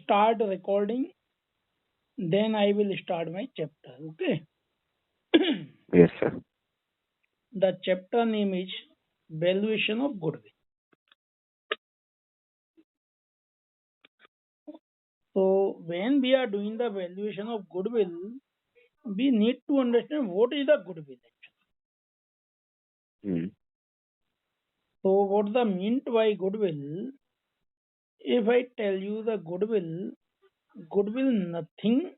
start recording, then I will start my chapter. Okay. Yes, sir. The chapter name is Valuation of Goodwill. So when we are doing the valuation of goodwill, we need to understand what is the goodwill. Hmm. So what the meant by goodwill? If I tell you the goodwill nothing.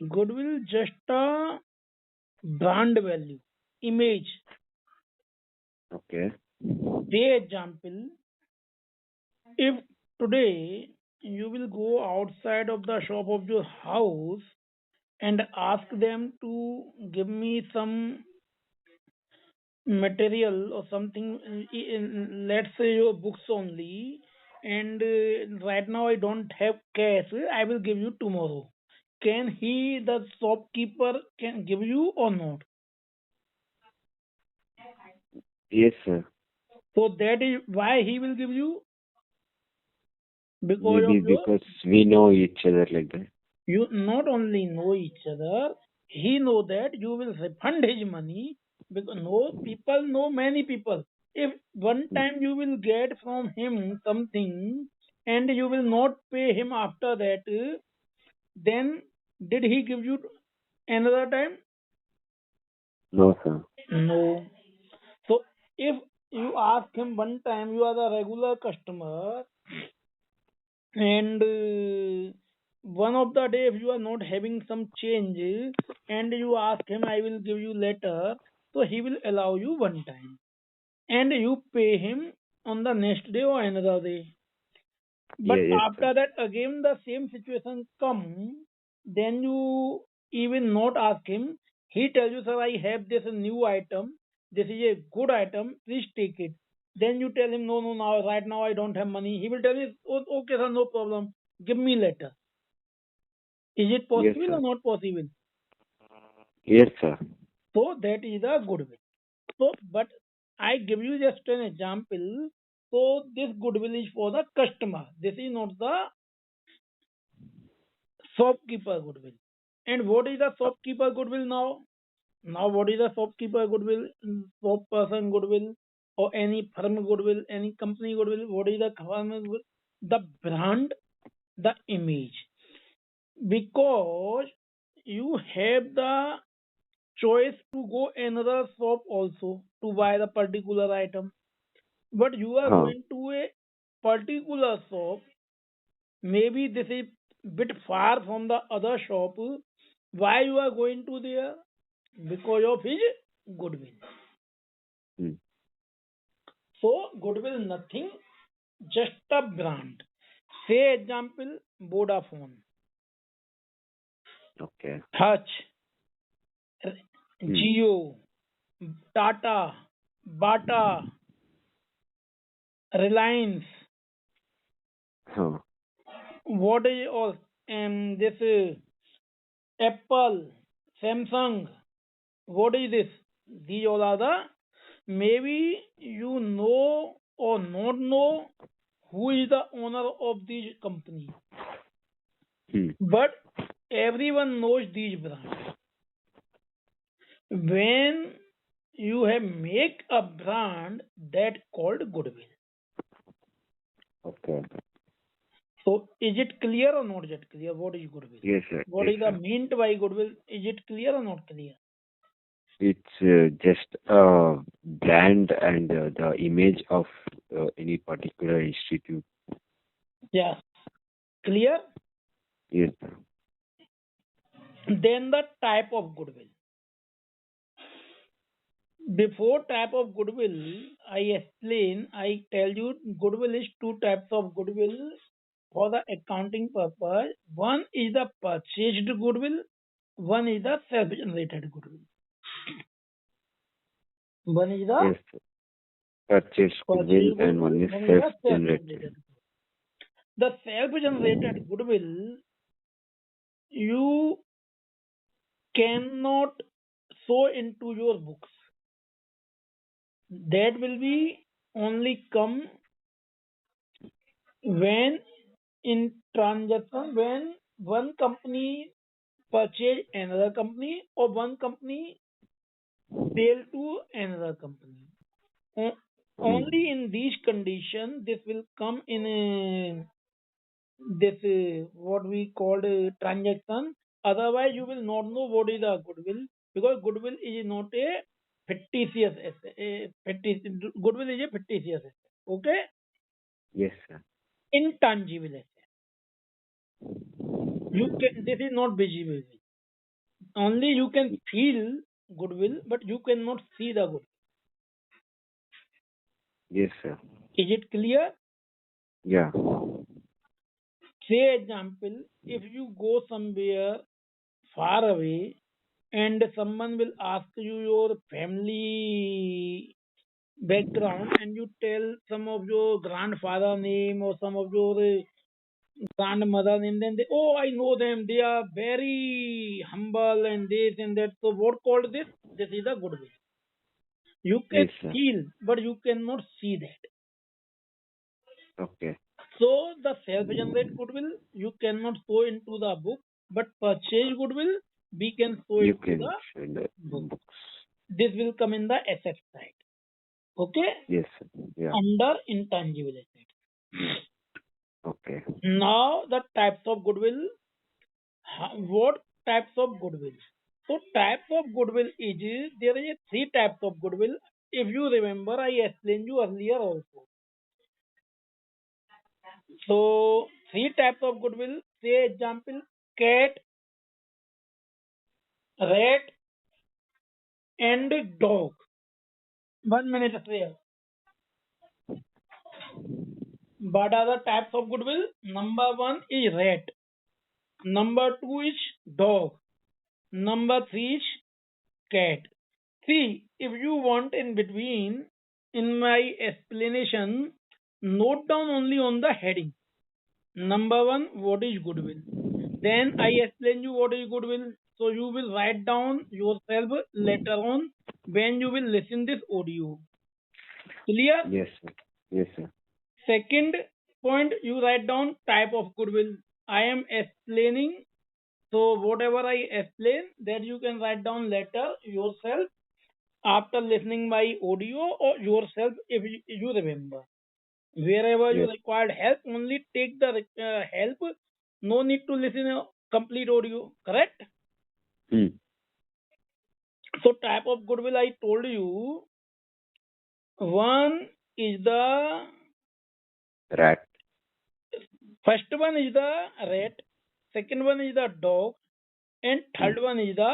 Goodwill just a brand value, image. Okay. Say example, if today you will go outside of the shop of your house and ask them to give me some material or something, let's say your books only, and right now I don't have cash, I will give you tomorrow. Can he, the shopkeeper, can give you or not? Yes, sir. So that is why he will give you, because Maybe of your, because we know each other like that. you not only know each other, he know that you will refund his money, because no people know many people. If one Hmm. time you will get from him something and you will not pay him after that, then did he give you another time? No, sir. No. So if you ask him one time, you are the regular customer, and one of the day if you are not having some change and you ask him, I will give you later, so he will allow you one time and you pay him on the next day or another day. But Yeah, yes, sir. after that again the same situation come, then you even not ask him, he tell you, sir, I have this new item, this is a good item, please take it. Then you tell him, no, no, now right now I don't have money. He will tell you, "Oh, okay sir, no problem, give me later." Is it Yes, possible or sir. not possible? Yes, sir. So that is a goodwill. So, but I give you just an example. So this goodwill is for the customer. This is not the shopkeeper goodwill. And what is the shopkeeper goodwill now? Now what is the shopkeeper goodwill, shop person goodwill, or any firm goodwill, any company goodwill? What is the firm goodwill? The brand, the image. Because you have the choice to go another shop also to buy the particular item, but you are Huh. going to a particular shop, maybe this is bit far from the other shop. Why you are going to there? Because of his goodwill. Hmm. So goodwill nothing, just a brand. Say example, Vodafone, Okay. Touch, Hmm. Jio, Tata, Bata, Reliance. Huh. What is all, this Apple, Samsung, what is this? These all are the, maybe you know or not know who is the owner of this company, Hmm. but everyone knows these brands. When you have make a brand that called goodwill. Okay. So is it clear or not yet clear? What is goodwill? Yes, sir. What Yes, is the sir. meant by goodwill? Is it clear or not clear? It's just a brand and the image of any particular institute. Yeah. Clear? Yes, sir. Then the type of goodwill. Before type of goodwill, I tell you, goodwill is two types of goodwill for the accounting purpose. One is the purchased goodwill, one is the self-generated goodwill. One is the Yes, sir. Purchase goodwill purchased and goodwill, one is one is the self-generated. self-generated. The self-generated goodwill, you cannot show into your books. That will be only come when in transaction when one company purchase another company or one company sell to another company. O- Only in these conditions this will come in this what we called transaction. Otherwise, you will not know what is a goodwill because goodwill is not a fictitious asset. Goodwill is a fictitious asset. Okay, Yes, sir. intangible asset. You can. This is not visible. Only you can feel goodwill, but you cannot see the goodwill. Yes, sir. Is it clear? Yeah. Say example, if you go somewhere far away and someone will ask you your family background and you tell some of your grandfather name or some of your grandmother name, then they, oh, I know them, they are very humble and this and that. So what called this? This is a goodwill. You can Yes, sir. feel, but you cannot see that. Okay. So the self-generated goodwill you cannot show into the book, but purchase goodwill we can show You into can the show the book. books. This will come in the asset side. Okay, Yes, sir. Yeah. under intangible asset. Okay. Now the types of goodwill. What types of goodwill? So types of goodwill is there is three types of goodwill. If you remember, I explained you earlier also. So three types of goodwill. Say example, cat, rat, and dog. 1 minute there. What are the types of goodwill? Number one is rat. Number two is dog. Number three is cat. See, if you want in between, in my explanation, note down only on the heading. Number one, what is goodwill? Then I explain you what is goodwill. So you will write down yourself later on when you will listen this audio. Clear? Yes, sir. Yes, sir. Second point, you write down type of goodwill. I am explaining. So whatever I explain, that you can write down later yourself after listening my audio or yourself if you remember. Wherever you Yes. required help, only take the help. No need to listen a complete audio. Correct? Hmm. So type of goodwill I told you. One is the Rat. first one is the rat, second one is the dog, and Hmm. third one is the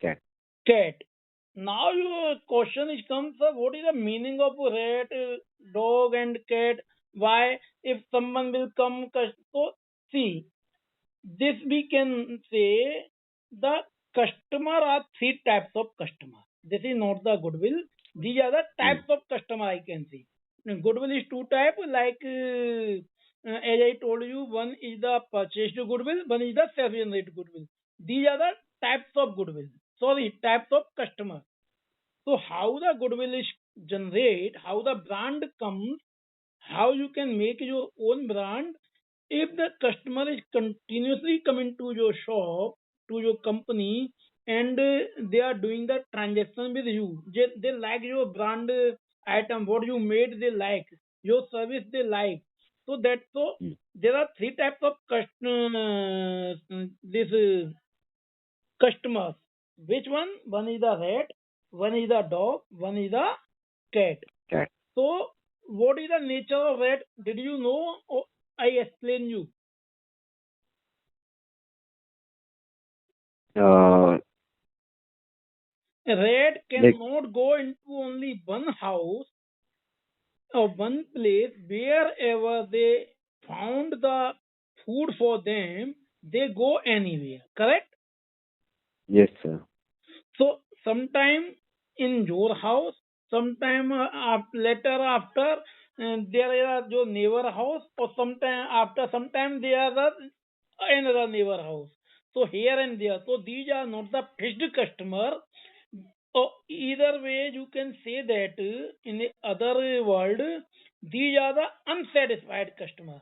Cat. cat. Now your question is comes, what is the meaning of rat, dog, and cat? Why, if someone will come, so see, this we can say the customer are three types of customer. This is not the goodwill. These are the Hmm. types of customer I can see. Goodwill is two type, like as I told you, one is the purchased goodwill, one is the self-generated goodwill. These are the types of goodwill. Sorry, types of customer. So how the goodwill is generate, how the brand comes, how you can make your own brand. If the customer is continuously coming to your shop, to your company, and they are doing the transaction with you, they like your brand item, what you made, they like your service, they like. So that's so Hmm. there are three types of this customers. Which one? One is the rat, one is the dog, one is the cat. Cat. So, what is the nature of rat? Did you know? Or I explain you. Uh, A rat like, cannot go into only one house or one place. Wherever they found the food for them, they go anywhere. Correct? yes, sir. So, sometime in your house, sometime later after, there is your neighbor house, or sometime they are another neighbor house. So here and there. So these are not the fixed customer. So either way, you can say that in the other world, these are the unsatisfied customer.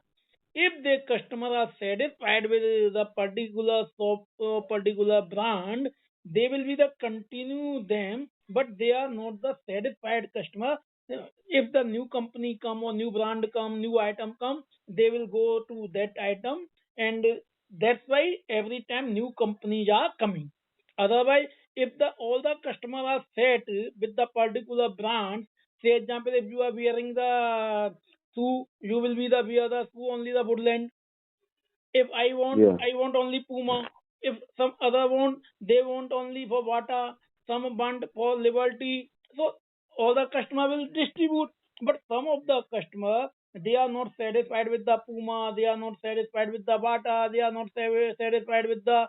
if the customer are satisfied with the particular shop, particular brand, they will be the continue them, but they are not the satisfied customer. If the new company come or new brand come, new item come, they will go to that item, and that's why every time new companies are coming. Otherwise, if the all the customers are set with the particular brand, say example, if you are wearing the shoe, you will be the wear the shoe only the Woodland. If Yeah. I want only Puma. If some other want, they want only for Bata. Some want for Liberty. So all the customer will distribute. But some of the customer, they are not satisfied with the Puma. They are not satisfied with the Bata. They are not satisfied with the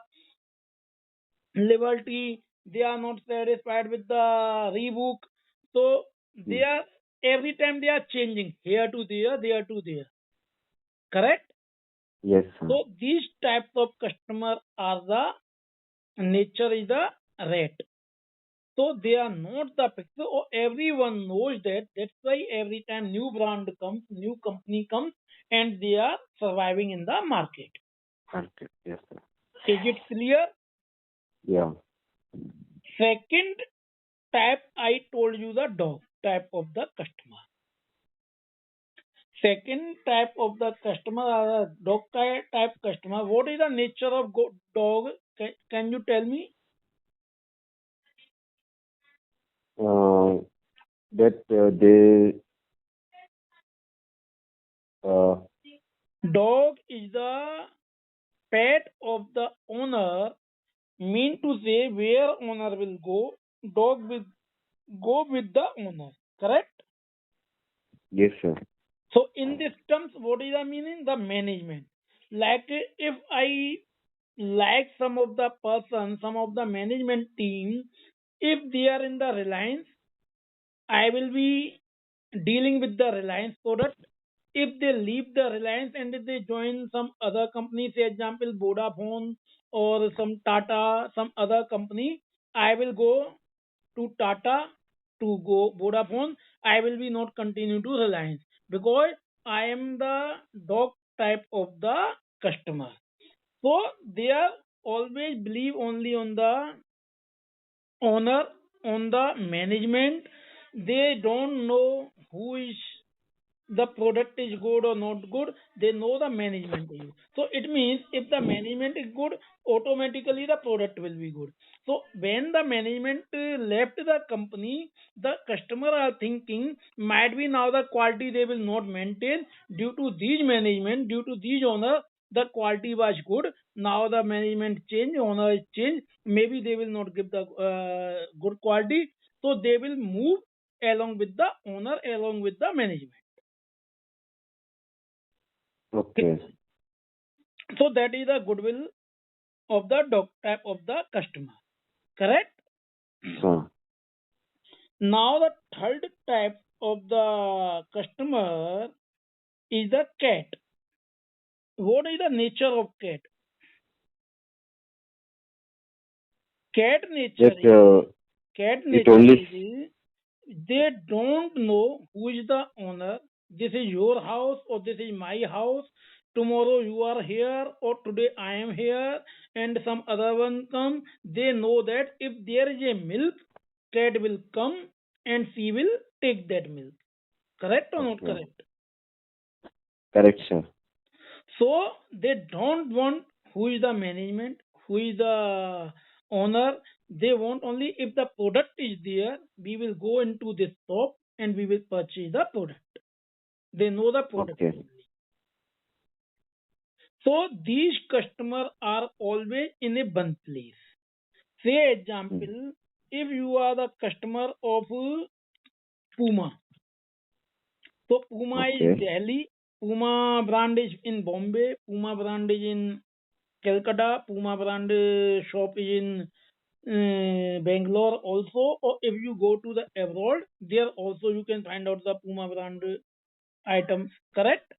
Liberty. They are not satisfied with the Reebok. So they Mm. are every time they are changing here to there to there. Correct? Yes, sir. So these types of customer are the nature is the rate. So they are not the picture. Or everyone knows that. That's why every time new brand comes, new company comes, and they are surviving in the market. Okay. Yes, sir. Is it clear? Yeah. Second type I told you the dog type of the customer. Second type of the customer are a dog type customer. What is the nature of dog? Can you tell me? Uh, that they uh, Dog is the pet of the owner, mean to say where owner will go, dog will go with the owner. Correct? yes, sir. So in this terms, what is the meaning? The management. Like if I like some of the person, some of the management team, if they are in the Reliance, I will be dealing with the Reliance product. If they leave the Reliance and if they join some other company, say example Vodafone or some Tata, some other company, I will go to Tata to go Vodafone. I will be not continue to Reliance because I am the dog type of the customer. So they are always believe only on the owner, on the management. They don't know who is the product is good or not good. They know the management is. So it means if the management is good, automatically the product will be good. So when the management left the company, the customer are thinking might be now the quality they will not maintain due to these management, due to these owner, the quality was good. Now the management change, owner is change, maybe they will not give the good quality, so they will move along with the owner, along with the management. Okay. Okay. So that is the goodwill of the dog type of the customer. Correct? Sir. Now the third type of the customer is the cat. What is the nature of cat? Cat nature That is cat it nature only. is they don't know who is the owner. This is your house or this is my house. Tomorrow you are here or today I am here and some other one come. They know that if there is a milk, cat will come and she will take that milk. Correct or not Okay. correct? Correct, sir. So they don't want who is the management, who is the owner. They want only if the product is there, we will go into this shop and we will purchase the product. They know the product Okay. only. So these customers are always in a one place. Say Mm. example, if you are the customer of Puma, so Puma is Okay. Delhi, Puma brand is in Bombay, Puma brand is in Calcutta, Puma brand shop is in Bangalore also, or if you go to the abroad, there also you can find out the Puma brand items. Correct?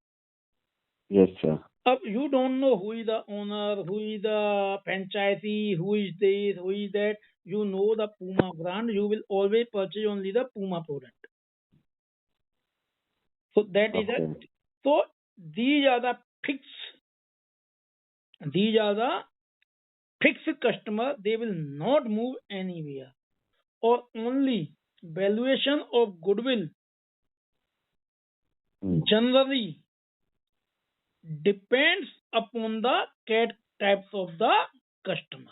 Yes, sir. You don't know who is the owner, who is the franchisee, who is this, who is that. You know the Puma brand. You will always purchase only the Puma product. So that is Okay. it. So these are the fixed. These are the fixed customer. They will not move anywhere. Or only valuation of goodwill generally depends upon the cat types of the customer.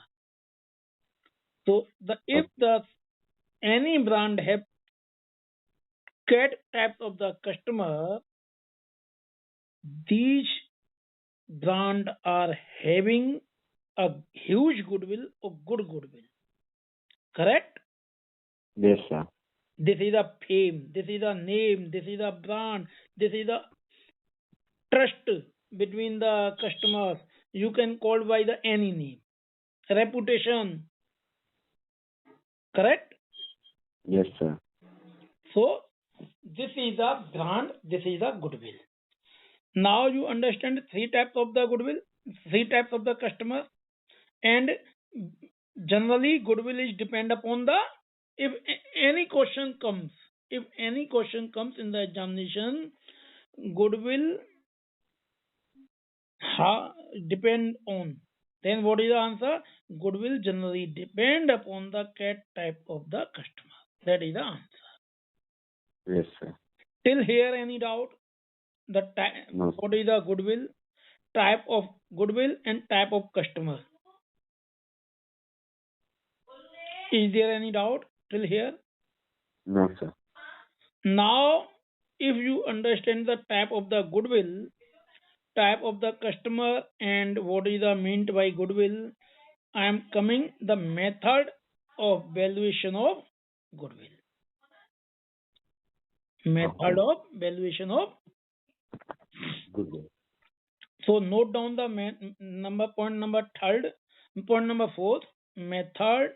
So if the any brand have cat types of the customer, these brand are having a huge goodwill or good goodwill. Correct? Yes, sir. This is a fame, this is a name, this is a brand, this is a trust between the customers. You can call by the any name. Reputation. Correct? Yes, sir. So this is a brand, this is a goodwill. Now you understand three types of the goodwill, three types of the customer, and generally goodwill is depend upon the if any question comes, if any question comes in the examination, goodwill depend on. Then what is the answer? Goodwill generally depend upon the cat type of the customer. That is the answer. Yes, sir. Till here, any doubt? The type, No. what is the goodwill? Type of goodwill and type of customer. Is there any doubt till here? No, sir. Now, if you understand the type of the goodwill, type of the customer, and what is the meant by goodwill, I am coming the method of valuation of goodwill. Method of valuation of. Good. So note down the point number third, point number fourth, method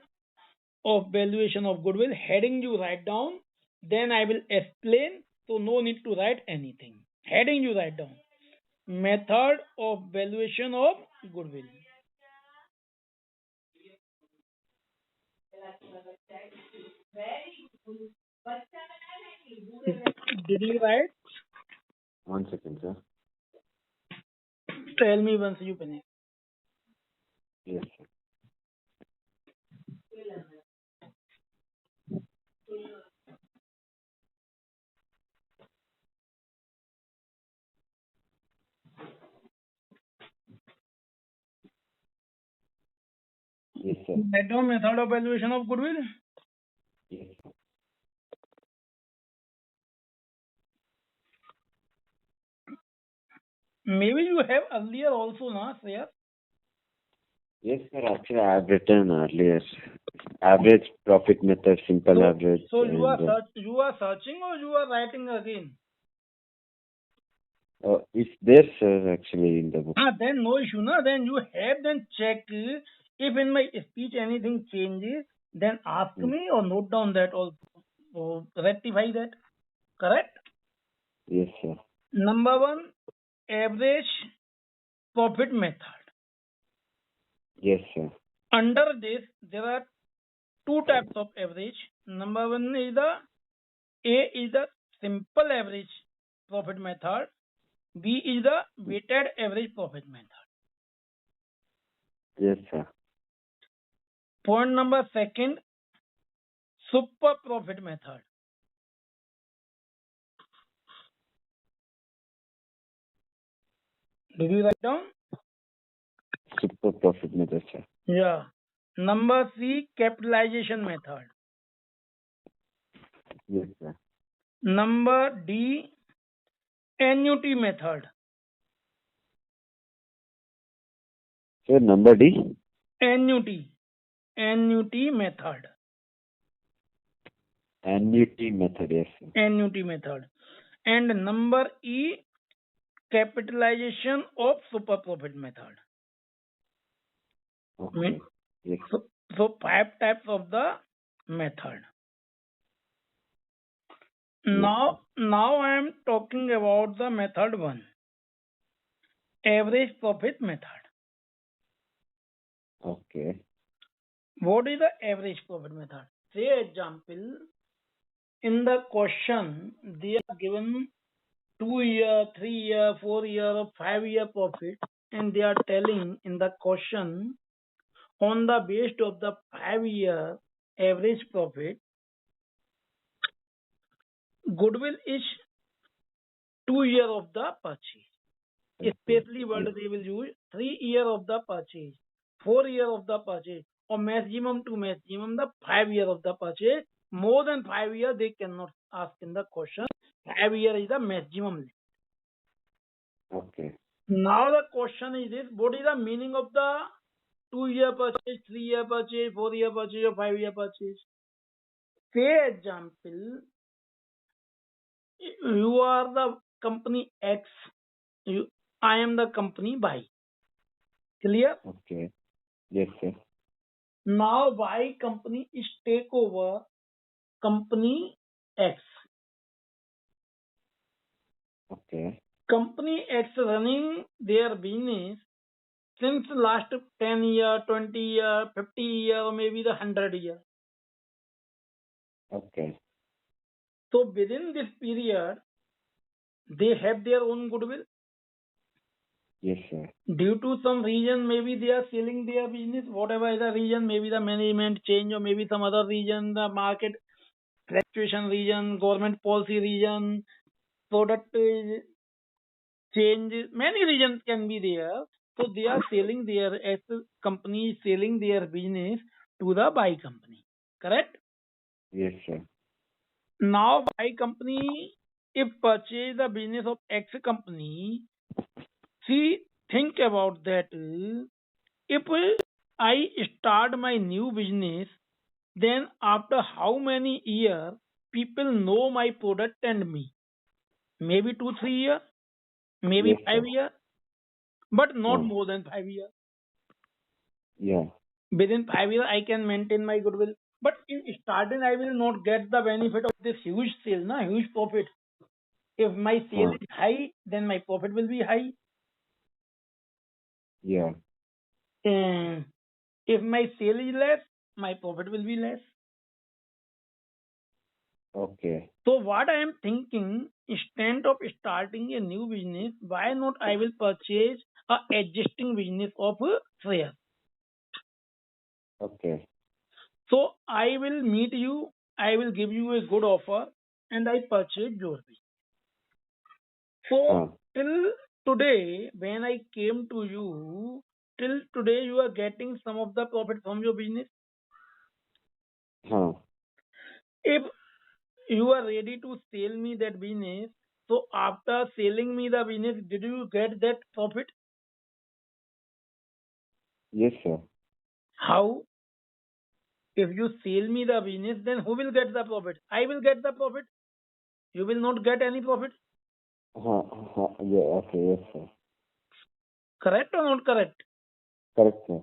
of valuation of goodwill. Heading you write down, then I will explain. So no need to write anything. Heading you write down. Method of valuation of goodwill. Did you write? 1 second, sir. Tell me once you finish. Yes, sir. Yes, sir. Write down method of valuation of goodwill. Yes, sir. Maybe you have earlier also, na, Shreyas? Yes, sir. Actually, I have written earlier. Average profit method, simple average. So you are and, you are searching or you are writing again? it's there, sir, actually, in the book. Then no issue, na. Then you have then check if in my speech anything changes, then ask me or note down that also. So rectify that. Correct? Yes, sir. Number one, average profit method. Yes, sir. Under this, there are two types of average. Number one is the simple average profit method. B is the weighted average profit method. Yes, sir. Point number second, super profit method. Did you write down? Super profit method, sir. Yeah. Number C, capitalization method. Yes, sir. Number D, annuity method. Sir, number D? Annuity method. Annuity method, yes, sir. Annuity method. And number E, capitalization of super profit method. Okay. Yes. So 5 types of the method. Yes, Now I am talking about the method 1, average profit method. okay. What is the average profit method? Say example, in the question they are given 2 year, 3 year, 4 year, or 5 year profit, and they are telling in the question on the basis of the 5 year average profit, goodwill is 2 year of the purchase. Okay. Especially what Yes. they will use 3 year of the purchase, 4 year of the purchase, or maximum to maximum the 5 year of the purchase. More than 5 year they cannot ask in the question. 5 year is the maximum. Okay. Now the question is this: what is the meaning of the 2 year purchase, 3 year purchase, 4 year purchase, or 5 year purchase? Say example, you are the company X, I am the company Y. Clear? Okay. Yes, sir. Now Y company is take over company X. Okay. Company X running their business since last 10 year, 20 year, 50 year, or maybe the 100 year. Okay. So within this period, they have their own goodwill. Yes, sir. Due to some reason, maybe they are selling their business, whatever is the reason, maybe the management change, or maybe some other reason, the market fluctuation reason, government policy reason, product change, many reasons can be there. So they are selling their, as a company is selling their business to the buy company. Correct? Yes, sir. Now buy company, if purchase the business of X company, see, think about that. If I start my new business, then after how many years people know my product and me? Maybe 2, 3 years, maybe Yes, five sir. years, but not Hmm. more than 5 years. Yeah. Within 5 years, I can maintain my goodwill. But in starting, I will not get the benefit of this huge sale, huge profit. If my sale Huh. is high, then my profit will be high. Yeah. And if my sale is less, my profit will be less. Okay. So what I am thinking, instead of starting a new business, why not I will purchase a existing business of share. Okay. So I will meet you, I will give you a good offer, and I purchase your business. So Huh. till today, when I came to you, till today you are getting some of the profit from your business. Huh. If you are ready to sell me that business, so after selling me the business, did you get that profit? Yes, sir. How? If you sell me the business, then who will get the profit? I will get the profit. You will not get any profit. Huh. Huh. Yeah. Okay. Yes, sir. Correct or not correct? Correct, sir.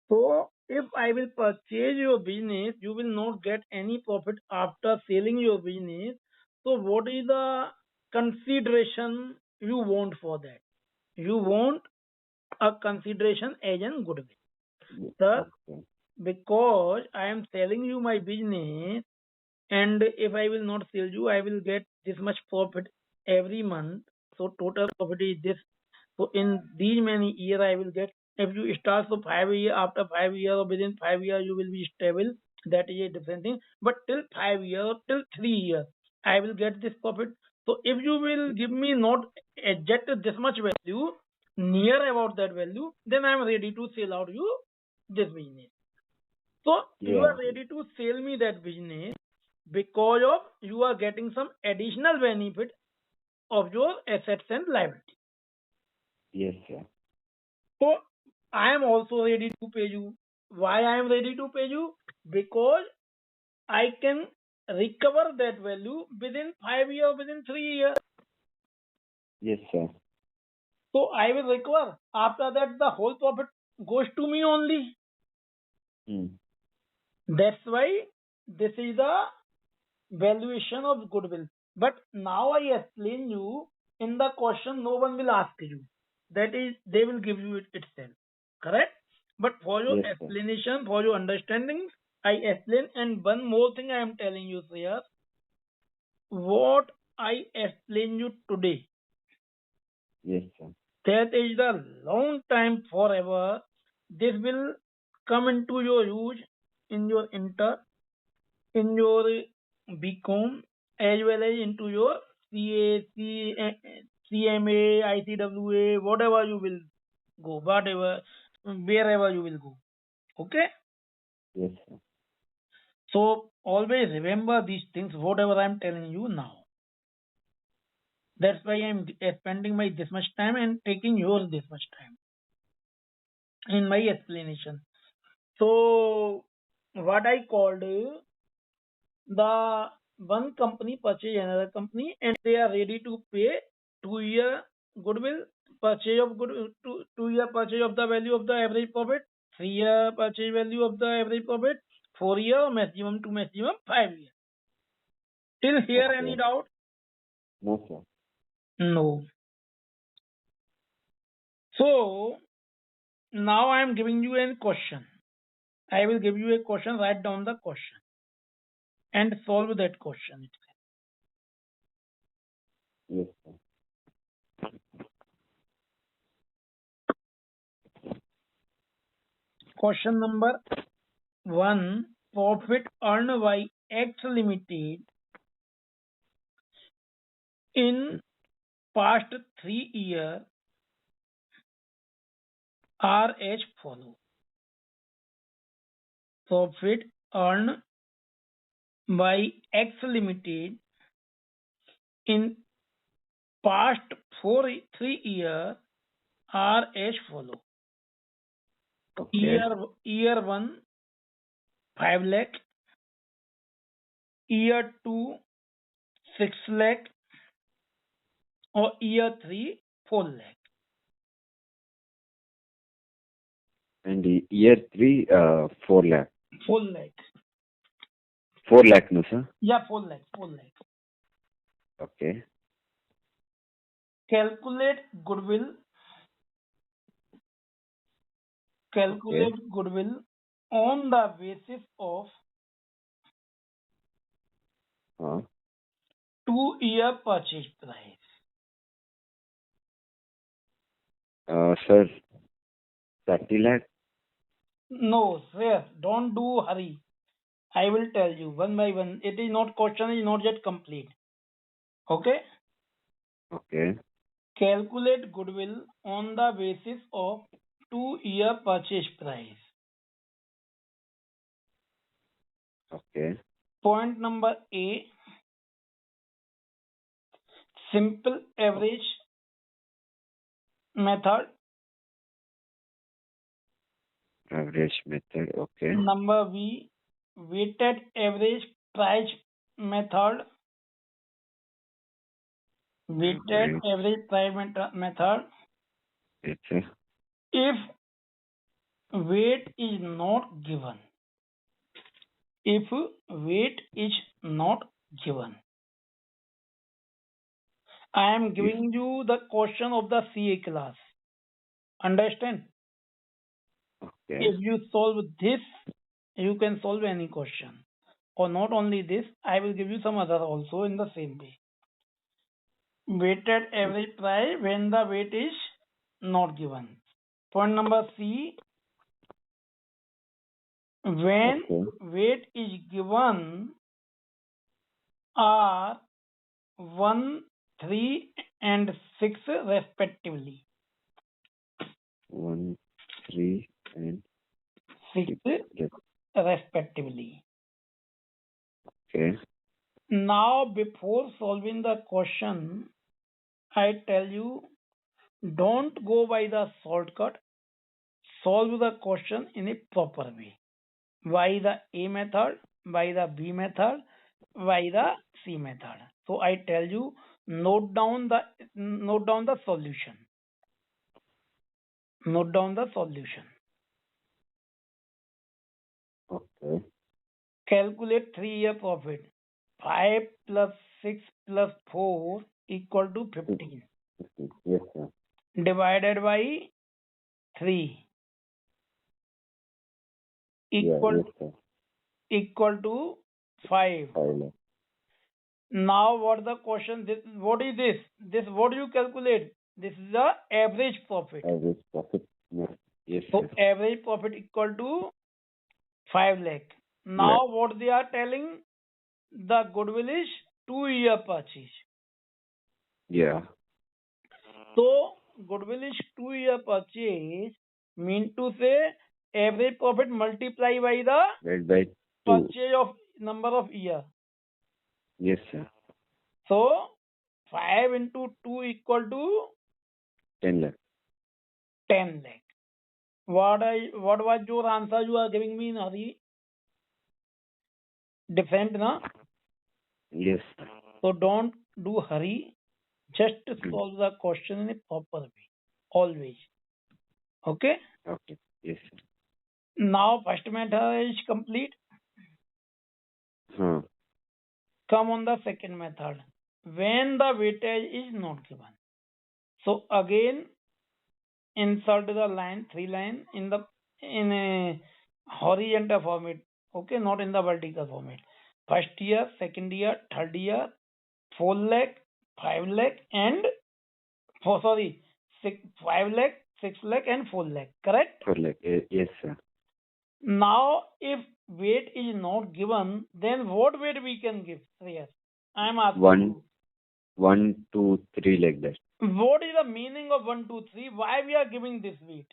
So if I will purchase your business, you will not get any profit after selling your business. So what is the consideration you want for that? You want a consideration as an goodwill. Yeah. Sir, Okay. because I am selling you my business, and if I will not sell you, I will get this much profit every month. So total profit is this. So in these many year I will get. If you start for 5 year, after 5 year or within 5 year you will be stable. That is a different thing. But till 5 year or till 3 year, I will get this profit. So if you will give me not exact this much value, near about that value, then I am ready to sell out you this business. So you Yeah. are ready to sell me that business because of you are getting some additional benefit of your assets and liability. Yes, sir. So I am also ready to pay you. Why I am ready to pay you? Because I can recover that value within 5 years, within 3 years. Yes, sir. So I will recover. After that, the whole profit goes to me only. Hmm. That's why this is the valuation of goodwill. But now I explain you in the question, no one will ask you. That is, they will give you it itself. Correct? But for your Yes, sir. explanation, for your understanding, I explain. And one more thing I am telling you, Shreyas, what I explain you today, Yes, sir. that is the long time forever. This will come into your use in your inter, in your BCom, as well as into your CA, CMA, ICWA, whatever you will go, whatever, wherever you will go. Okay? Yes, sir. So always remember these things, whatever I'm telling you now. That's why I'm spending my this much time and taking yours this much time in my explanation. So what I called the one company purchase another company and they are ready to pay 2 year goodwill purchase of good 2 year purchase of the value of the average profit, 3 year purchase value of the average profit, 4 year maximum to maximum 5 years. Till here any Okay. doubt? No, sir. No. So now I am giving you a question. I will give you a question, write down the question and solve that question. Yes, sir. Question number 1. Profit earned by X Limited in past 3 years are as follow. Profit earned by X Limited in past 3 years are as follow. Okay. Year 1 5 lakh, year 2 6 lakh, or year 3 4 lakh. And the year 3, 4 lakh. 4 lakh. 4 lakh, no, sir? Yeah, 4 lakh. 4 lakh. Okay. Calculate goodwill. Calculate goodwill on the basis of Huh? 2 year purchase price. Sir, 30 lakh? No, sir, don't do hurry. I will tell you one by one. It is not question is not yet complete. Okay? Okay. Calculate goodwill on the basis of 2 year purchase price. Okay. Point number A. Simple average method. Average method. Okay. Number B. Weighted average price method. Weighted Average. average price method. Yes, sir. If weight is not given, if weight is not given, I am Yes. giving you the question of the CA class. Understand? Okay. If you solve this, you can solve any question. Or not only this, I will give you some other also in the same way. Weighted average price when the weight is not given. Point number C, when Okay. weight is given are 1, 3 and 6 respectively. 1, 3, and 6 6. respectively. Okay. Now before solving the question, I tell you, don't go by the shortcut. Solve the question in a proper way. Why the A method? Why the B method? Why the C method? So I tell you, note down the solution. Note down the solution. Okay. Calculate 3 year profit. 5 plus 6 plus 4 equal to 15. Yes, sir. Divided by 3 Yeah, equal yes, sir. equal to 5. 5 lakh. Now what the question? What is this? What do you calculate? This is the average profit. Average profit. Yes, So sir. average profit equal to 5 lakh. Now what they are telling? The goodwill is 2-year purchase. Yeah. So goodwill is 2-year purchase, mean to say average profit multiply by the Divided by 2. purchase of number of year. Yes, sir. So 5 into 2 equal to 10 lakh. 10 lakh. What was your answer you are giving me in hurry? Different, na? Yes, sir. So don't do hurry. Just solve the question in a proper way. Always. Okay? Okay. Yes, sir. Now first method is complete. Huh. Come on the second method. When the weightage is not given. So again insert the line, 3 line in a horizontal format. Okay, not in the vertical format. First year, second year, third year, 4 lakh, 5 lakh, and 5 lakh, 6 lakh, and 4 lakh. Correct? 4 lakh. Yes, sir. Now, if weight is not given, then what weight we can give? Yes, I am asking 1, you. 1, 2, 3 like that. What is the meaning of 1, 2, 3? Why we are giving this weight?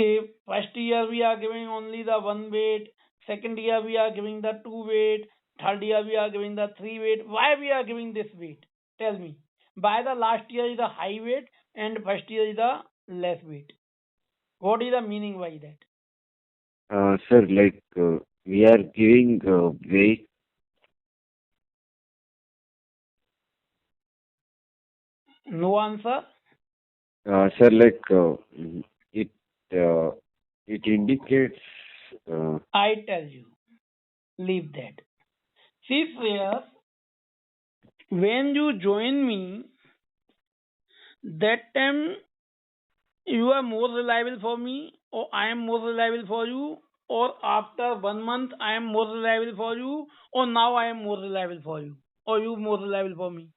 Okay, first year we are giving only the 1 weight, second year we are giving the 2 weight, third year we are giving the 3 weight. Why we are giving this weight? Tell me. By the last year is the high weight and first year is the less weight. What is the meaning by that? Sir, like we are giving weight. No answer? Sir, like it uh, it indicates. I tell you. Leave that. See, Shreyas, when you join me, that time you are more reliable for me, or I am more reliable for you, or after 1 month I am more reliable for you, or now I am more reliable for you, or you more reliable for me.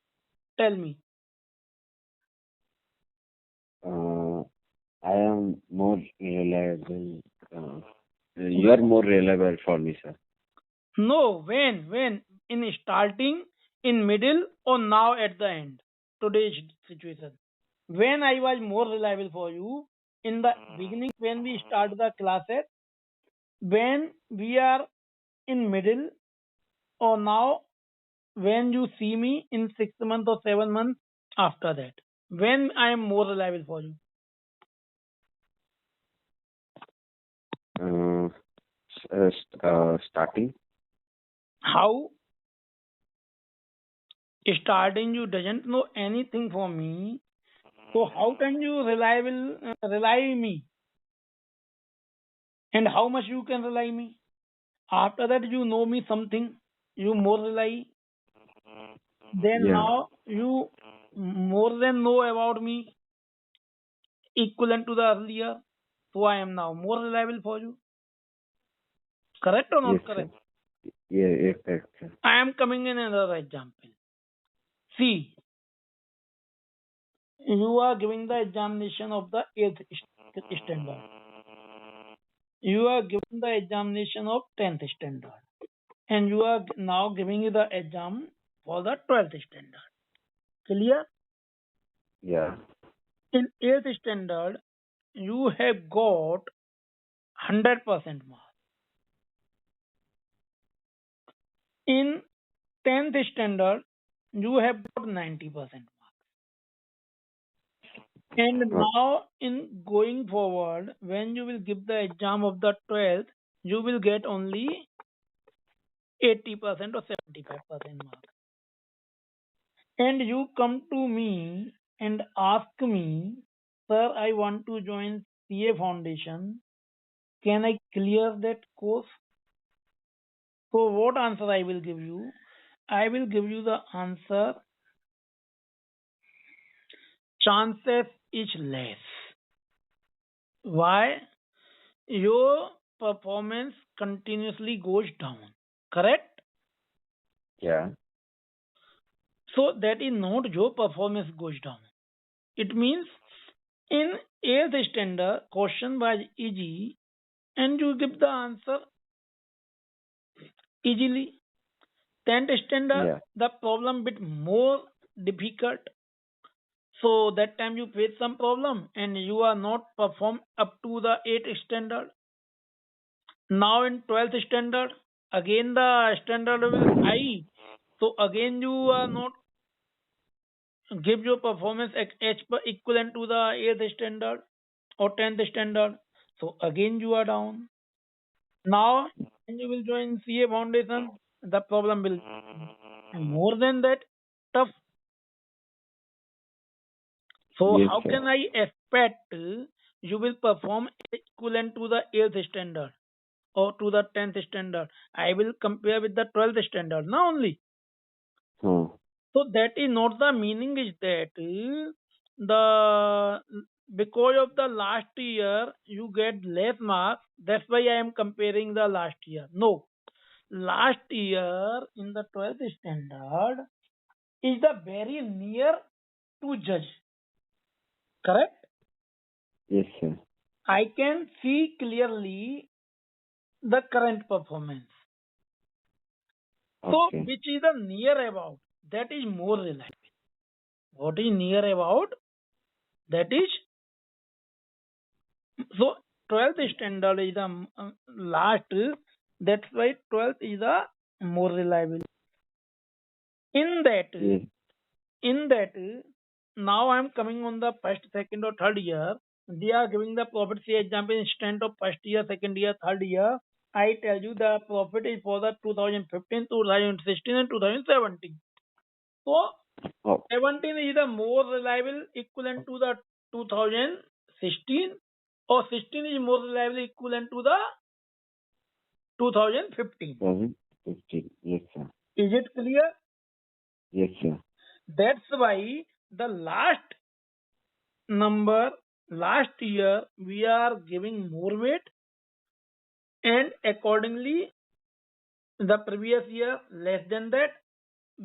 Tell me. I am more reliable. You are more reliable for me, sir. No, when? In starting, in middle, or now at the end? Today's situation. When I was more reliable for you, in the beginning when we start the classes, when we are in middle, or now when you see me in 6 months or 7 months after that, when I am more reliable for you. Uh, Starting. How? Starting you doesn't know anything for me, so how can you rely me, and how much you can rely me? After that you know me something, you more rely. Then Yeah. now you more than know about me, equivalent to the earlier. So I am now more reliable for you. Correct or Yes, not sir. correct? Yeah, yes, sir. I am coming in another example. See, you are giving the examination of the 8th standard. You are giving the examination of 10th standard. And you are now giving the exam for the 12th standard. Clear? Yeah. In 8th standard, you have got 100% mark. In 10th standard, you have got 90% mark. And Uh, now, in going forward, when you will give the exam of the 12th, you will get only 80% or 75% mark. And you come to me and ask me, sir, I want to join CA Foundation. Can I clear that course? So, what answer I will give you? I will give you the answer chances is less. Why? Your performance continuously goes down. Correct? Yeah. So that is not your performance goes down. It means in 8th standard, question was easy and you give the answer easily. 10th standard, Yeah. the problem bit more difficult. So that time you face some problem and you are not perform up to the 8th standard. Now in 12th standard, again the standard will high. So again you are not give your performance equivalent to the 8th standard or 10th standard. So again you are down. Now when you will join CA foundation, the problem will more than that tough. So Yes, how sir. can I expect you will perform equivalent to the 8th standard or to the 10th standard? I will compare with the 12th standard now only. Huh. So that is not the meaning is that the because of the last year you get less marks. That's why I am comparing the last year. No, last year in the 12th standard is the very near to judge. Correct? Yes, sir. I can see clearly the current performance. So Okay. which is the near about? That is more reliable. What is near about? That is so 12th standard is the last. That's why 12th is the more reliable. In that, Yes. in that, now I'm coming on the first, second, or third year. They are giving the profit. Say example, instead of first year, second year, third year. I tell you the profit is for the 2015, 2016, and 2017. So Oh. 17 is the more reliable equivalent to the 2016 or 16 is more reliable equivalent to the 2015. 2015. Yes, sir. Is it clear? Yes, sir. That's why the last number, last year, we are giving more weight and accordingly the previous year less than that,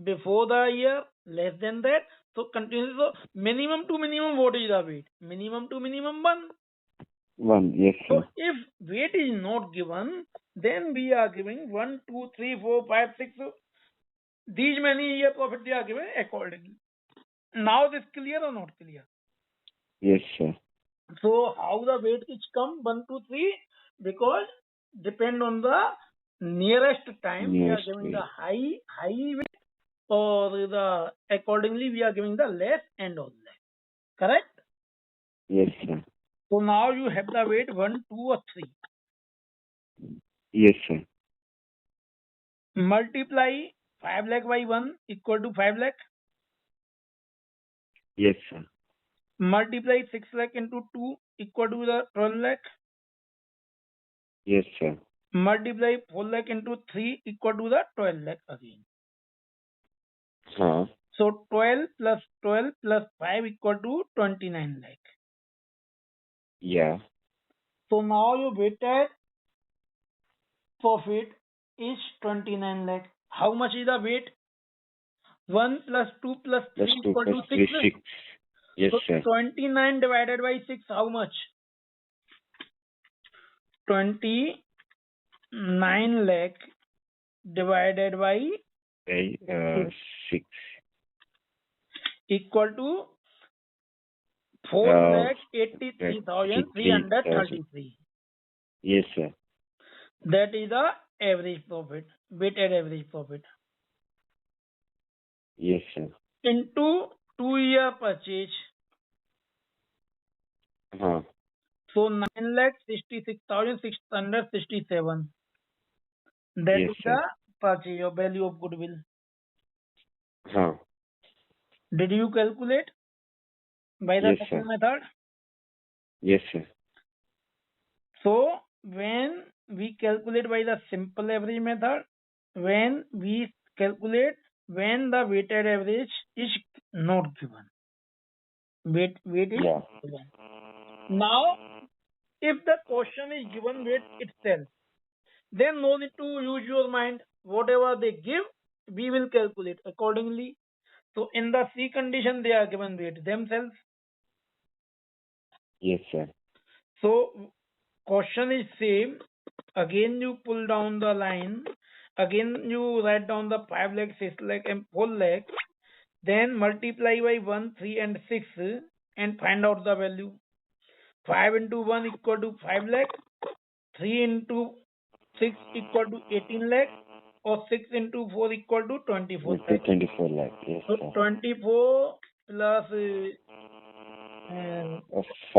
before the year less than that. So continuously, so minimum to minimum, what is the weight? Minimum to minimum 1. 1. Yes, So sir. if weight is not given, then we are giving 1, 2, 3, 4, 5, 6. So these many year profit they are given accordingly. Now this clear or not clear? Yes, sir. So how the weight is come 1, 2, 3? Because depend on the nearest time we are Nearest giving the way. high weight or the accordingly we are giving the less and all that. Correct? Yes, sir. So now you have the weight 1, 2, or 3. Yes, sir. Multiply 5 lakh by 1 equal to 5 lakh. Yes, sir. Multiply 6 lakh into 2 equal to the 12 lakh. Yes, sir. Multiply 4 lakh into 3 equal to the 12 lakh again. Huh. So 12 plus 5 equal to 29 lakh. Yeah. So now your weighted profit is 29 lakh. How much is the weight? 1 plus 2 plus 3 Plus 2 equal plus to 6. 3, 6. Yes, So sir. 29 divided by 6, how much? 29 lakh divided by Okay. 6 6. equal to 4 lakh 83,000. 83,333. Yes, sir. That is the average profit, weighted average profit. Yes, sir. Into 2-year purchase. Huh. So 9,66,667. That Yes, is sir. the purchase or value of goodwill. Huh. Did you calculate by the Yes, second sir. method? Yes, sir. So when we calculate by the simple average method, when we calculate when the weighted average is not given. Weight is Yeah. given. Now, if the question is given weight itself, then no need to use your mind. Whatever they give, we will calculate accordingly. So in the C condition, they are given weight themselves. Yes, sir. So question is same. Again, you pull down the line. Again, you write down the 5 lakh, 6 lakh, and 4 lakh. Then multiply by 1, 3, and 6 and find out the value. 5 into 1 equal to 5 lakh. 3 into 6 equal to 18 lakh. Or 6 into 4 equal to 24 Yes, lakh. 24 lakh. Yes, So sir. 24 plus 47.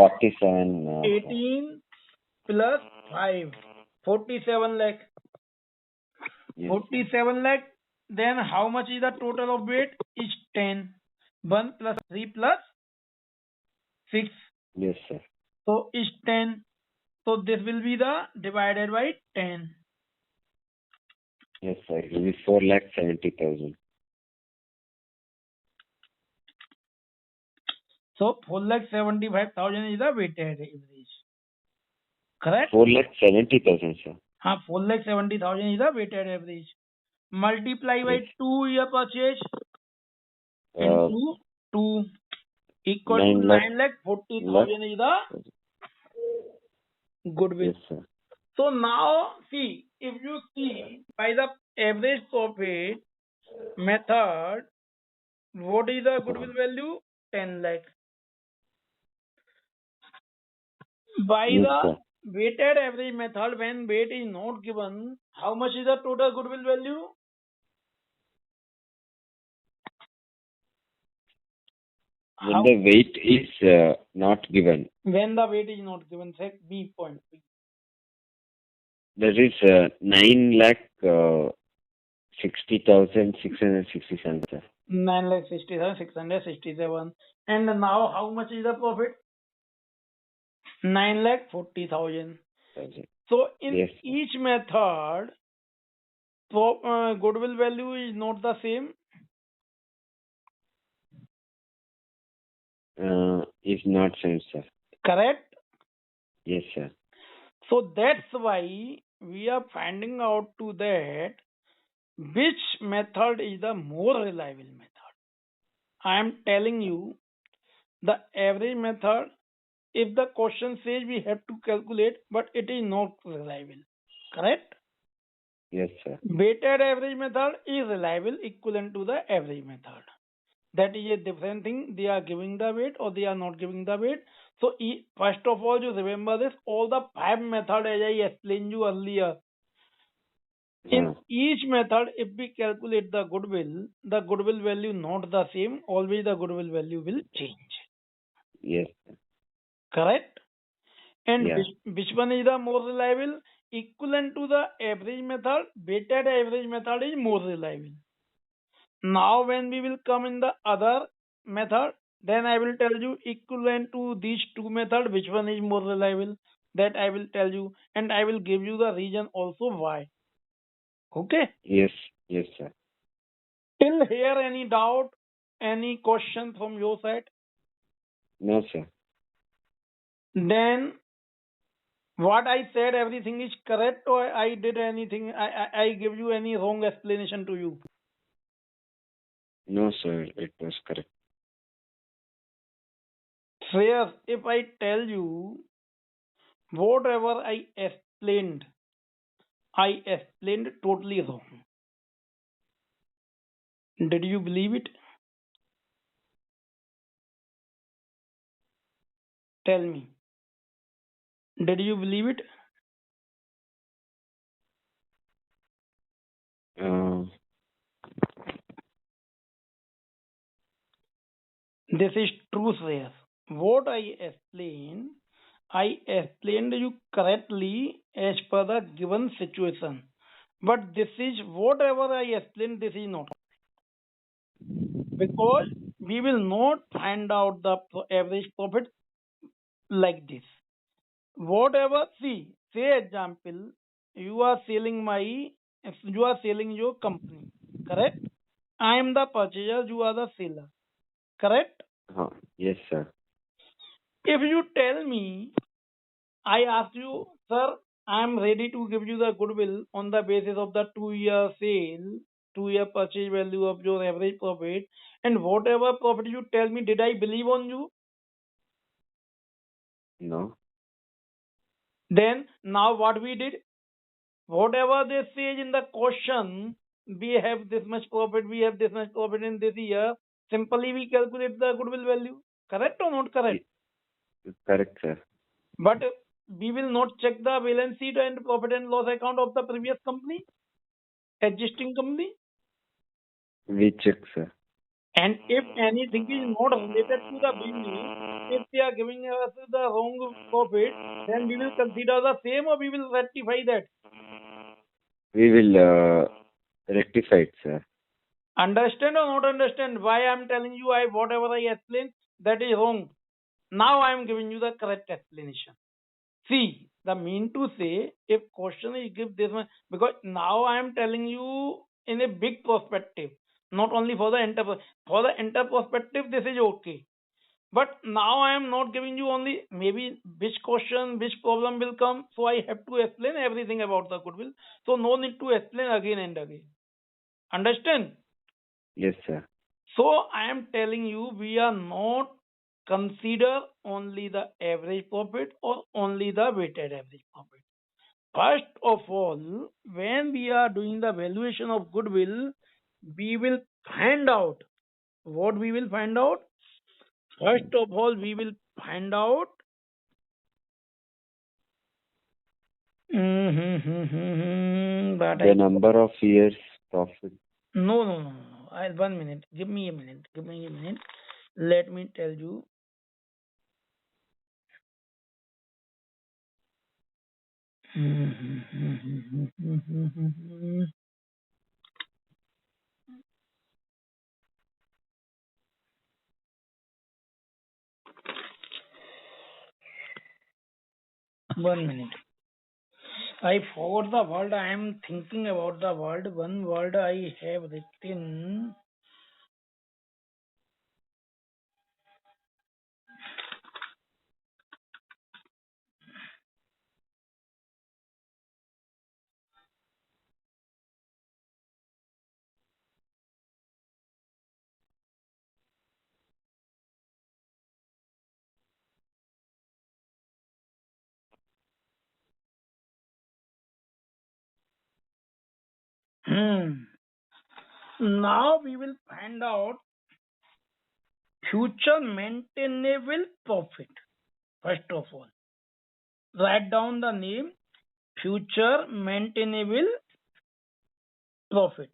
Sir. 18 plus 5. 47 lakh. Yes, 47 lakh. Then how much is the total of weight? Is 10. 1 plus 3 plus 6. yes, sir. So is 10. So this will be the divided by 10. Yes, sir. It will be 4,70,000. So 4,75,000 is the weighted average. Correct? 4,70,000, sir. 4,70,000 is the weighted average. Multiply by Yes. 2 year purchase Uh, into 2 equal to 9 lakh. 9,40,000 is the goodwill. Yes, sir. So now see, if you see by the average profit method, what is the goodwill value? 10 lakh. By Yes, the sir. weighted average method, when weight is not given, how much is the total goodwill value? When the weight is not given, When the weight is not given, say B point. there is 9,60,667, sir. 9,67,667. And now how much is the profit? 9,40,000. So in Yes, sir. each method, goodwill value is not the same. Is not same, sir. Correct? Yes, sir. So that's why we are finding out to that which method is the more reliable method. I am telling you the average method. If the question says we have to calculate, but it is not reliable. Correct? Yes, sir. Weighted average method is reliable, equivalent to the average method. That is a different thing. They are giving the weight or they are not giving the weight. So first of all, you remember this. All the 5 methods as I explained you earlier. In each method, if we calculate the goodwill value not the same. Always the goodwill value will change. Yes, sir. Correct? And Yeah. which one is the more reliable? Equivalent to the average method, weighted average method is more reliable. Now when we will come in the other method, then I will tell you equivalent to these two methods, which one is more reliable. That I will tell you, and I will give you the reason also why. Okay? Yes, yes, sir. Till here, any doubt, any question from your side? No, sir. Then what I said, everything is correct, or I did anything? I give you any wrong explanation to you? No, sir. It was correct. Shreyas, if I tell you whatever I explained totally wrong. Did you believe it? Tell me. Did you believe it? Uh, This is true, Shreyas. What I explained you correctly as per the given situation. But this is whatever I explained, this is not. Because we will not find out the average profit like this. Whatever, see, say example, you are selling your company, correct? I am the purchaser, you are the seller, correct? yes, sir. If you tell me, I ask you, sir, I am ready to give you the goodwill on the basis of the 2-year sale, 2-year purchase value of your average profit, and whatever profit you tell me, did I believe on you? No. Then now what we did, whatever they say in the question, we have this much profit, we have this much profit in this year, simply we calculate the goodwill value. Correct or not correct? Correct, sir. But we will not check the balance sheet and profit and loss account of the previous company, existing company. We check, sir. And if anything is not related to the business, if they are giving us the wrong profit, then we will consider the same or we will rectify that. We will rectify it, sir. Understand or not understand why I am telling you whatever I explained, that is wrong. Now I am giving you the correct explanation. See, the mean to say, if question is give this one, because now I am telling you in a big perspective, not only for the enter. For the enter perspective, this is okay. But now I am not giving you only maybe which question, which problem will come. So I have to explain everything about the goodwill. So no need to explain again and again. Understand? Yes, sir. So I am telling you, we are not consider only the average profit or only the weighted average profit. First of all, when we are doing the valuation of goodwill, we will find out what we will find out. First of all, we will find out but The number of years profit. no. 1 minute. Give me a minute. Let me tell you. One minute. I forgot the word. I am thinking about the word. One word I have written. Now we will find out future maintainable profit. First of all, write down the name future maintainable profit.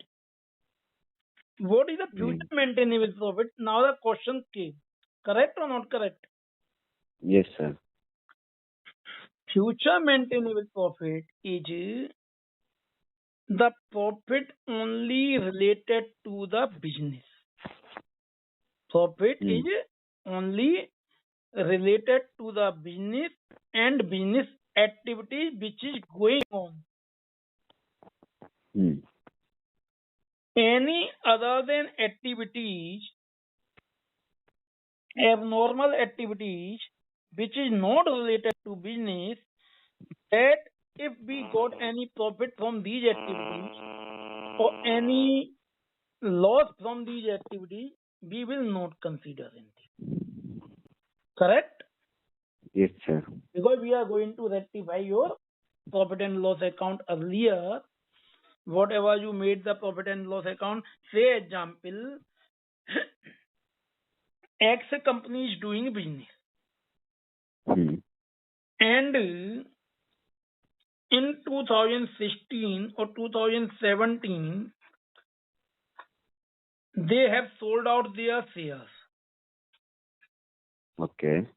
What is the future maintainable profit? Now the question came. Correct or not correct? Yes, sir. Future maintainable profit is the profit only related to the business. Profit is only related to the business and business activity which is going on. Any other than activities, abnormal activities which is not related to business, that if we got any profit from these activities or any loss from these activities, we will not consider anything. Correct? Yes, sir. Because we are going to rectify your profit and loss account earlier. Whatever you made the profit and loss account, say example, X company is doing business. And in 2016 or 2017, they have sold out their shares. Okay.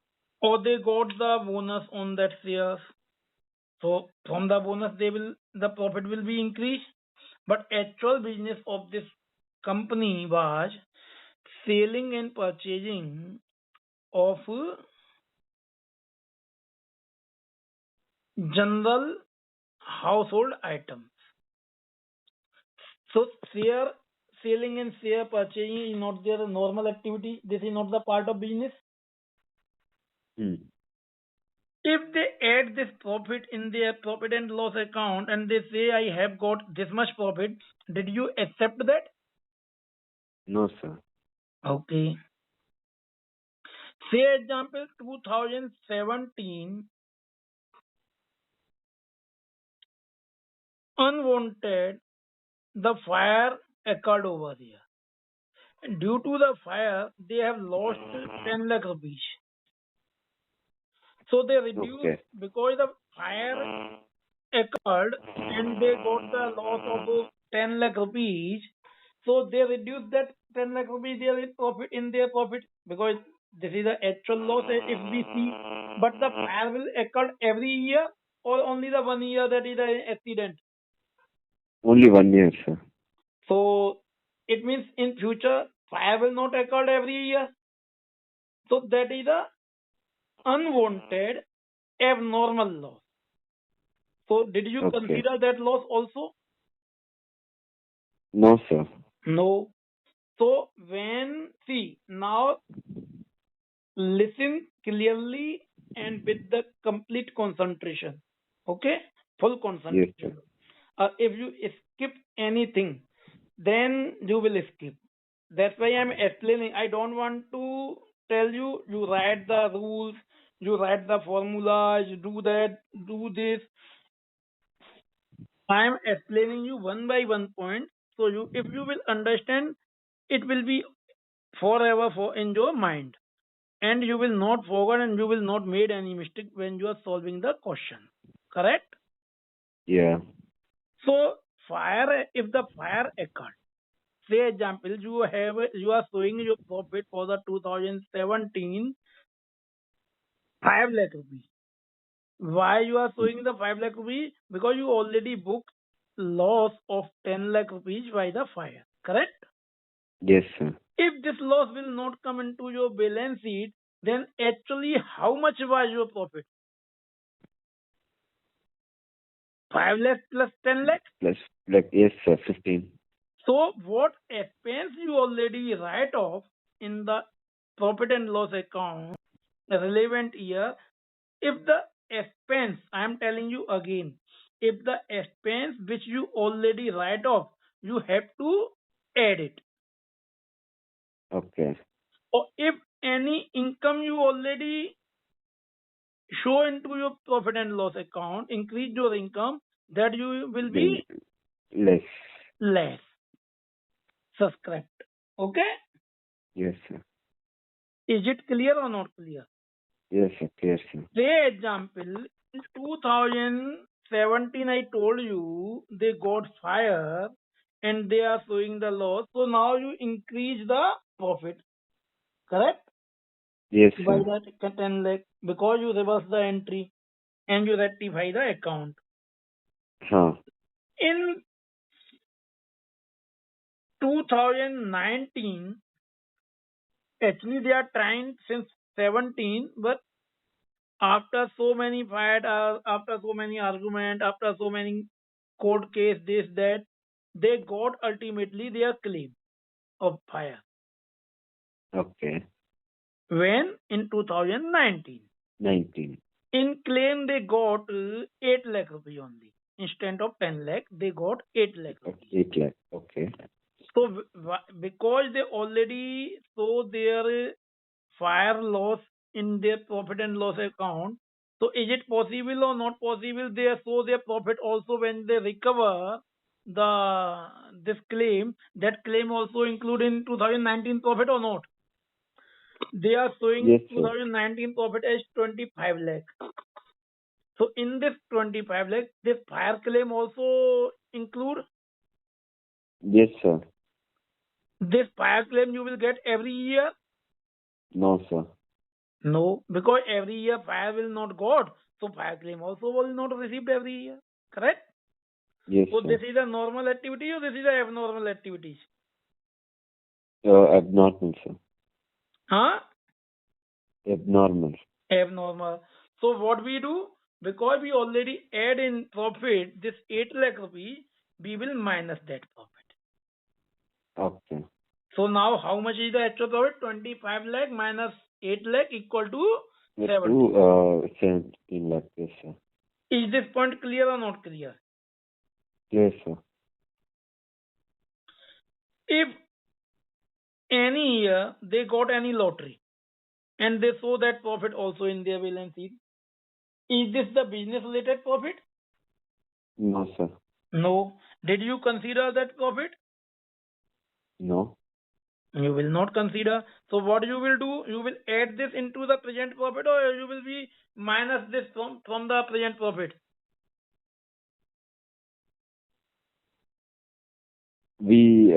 Or they got the bonus on that shares. So from the bonus, the profit will be increased. But actual business of this company was selling and purchasing of general household items. So share selling and share purchasing is not their normal activity. This is not the part of business. If they add this profit in their profit and loss account and they say I have got this much profit, did you accept that? No, sir. Okay. Say example 2017 unwanted the fire occurred over here. And due to the fire, they have lost 10 lakh rupees. So they reduced Okay. because the fire occurred and they got the loss of those 10 lakh rupees. So they reduced that 10 lakh rupees their profit in their profit because this is the actual loss if we see. But the fire will occur every year or only the 1 year that is the accident. Only 1 year, sir. So it means in future fire will not occur every year. So that is a unwanted abnormal loss. So did you Okay. consider that loss also? No, sir. No. So see now listen clearly and with the complete concentration. Okay? Full Yes, concentration. sir. If you skip anything, then you will skip. That's why I'm explaining. I don't want to tell you, you write the rules, you write the formulas, you do that, do this. I'm explaining you one by one point. So if you will understand, it will be forever in your mind. And you will not forget and you will not make any mistake when you are solving the question. Correct? Yeah. So if the fire occurred, say example, you are showing your profit for the 2017 5 lakh rupees. Why you are showing the 5 lakh rupees? Because you already booked loss of 10 lakh rupees by the fire. Correct? Yes, sir. If this loss will not come into your balance sheet, then actually how much was your profit? 5 lakh plus 10 lakh? Plus, like, yes, sir. 15. So what expense you already write off in the profit and loss account relevant year, if the expense, I am telling you again, if the expense which you already write off, you have to add it. Okay. Or if any income you already show into your profit and loss account, increase your income, that you will be Less. less. Subscribed. Okay? Yes, sir. Is it clear or not clear? Yes, sir. Clear, sir. Say example, in 2017 I told you they got fire and they are showing the loss. So now you increase the profit, correct? Yes, By sir. that 10 lakh because you reverse the entry and you rectify the account. Huh. In 2019, actually they are trying since 17, but after so many fight, after so many argument, after so many court case, this, that, they got ultimately their claim of fire. Okay. When? In 2019. 19. In claim, they got 8 lakh rupees only. Instead of 10 lakh, they got 8 lakh rupees. 8 lakh. Okay. So, because they already saw their fire loss in their profit and loss account, so is it possible or not possible they show their profit also when they recover this claim, that claim also include in 2019 profit or not? They are showing Yes, sir. 2019 profit as 25 lakh. So in this 25 lakh, this fire claim also include? Yes, sir. This fire claim you will get every year? No, sir. No, because every year fire will not got. So fire claim also will not received every year. Correct? Yes, So sir. this is a normal activity or this is a abnormal activities? Abnormal, sir. Huh? Abnormal. Abnormal. So what we do? Because we already add in profit this 8 lakh rupees, we will minus that profit. Okay. So now how much is the actual profit? 25 lakh minus 8 lakh equal to The 70. 17 lakh, yes, sir. Is this point clear or not clear? Yes, sir. If any year they got any lottery and they saw that profit also in their balance sheet, is this the business related profit? No, sir. No. Did you consider that profit? No. You will not consider. So what you will do? You will add this into the present profit, or you will be minus this from the present profit. We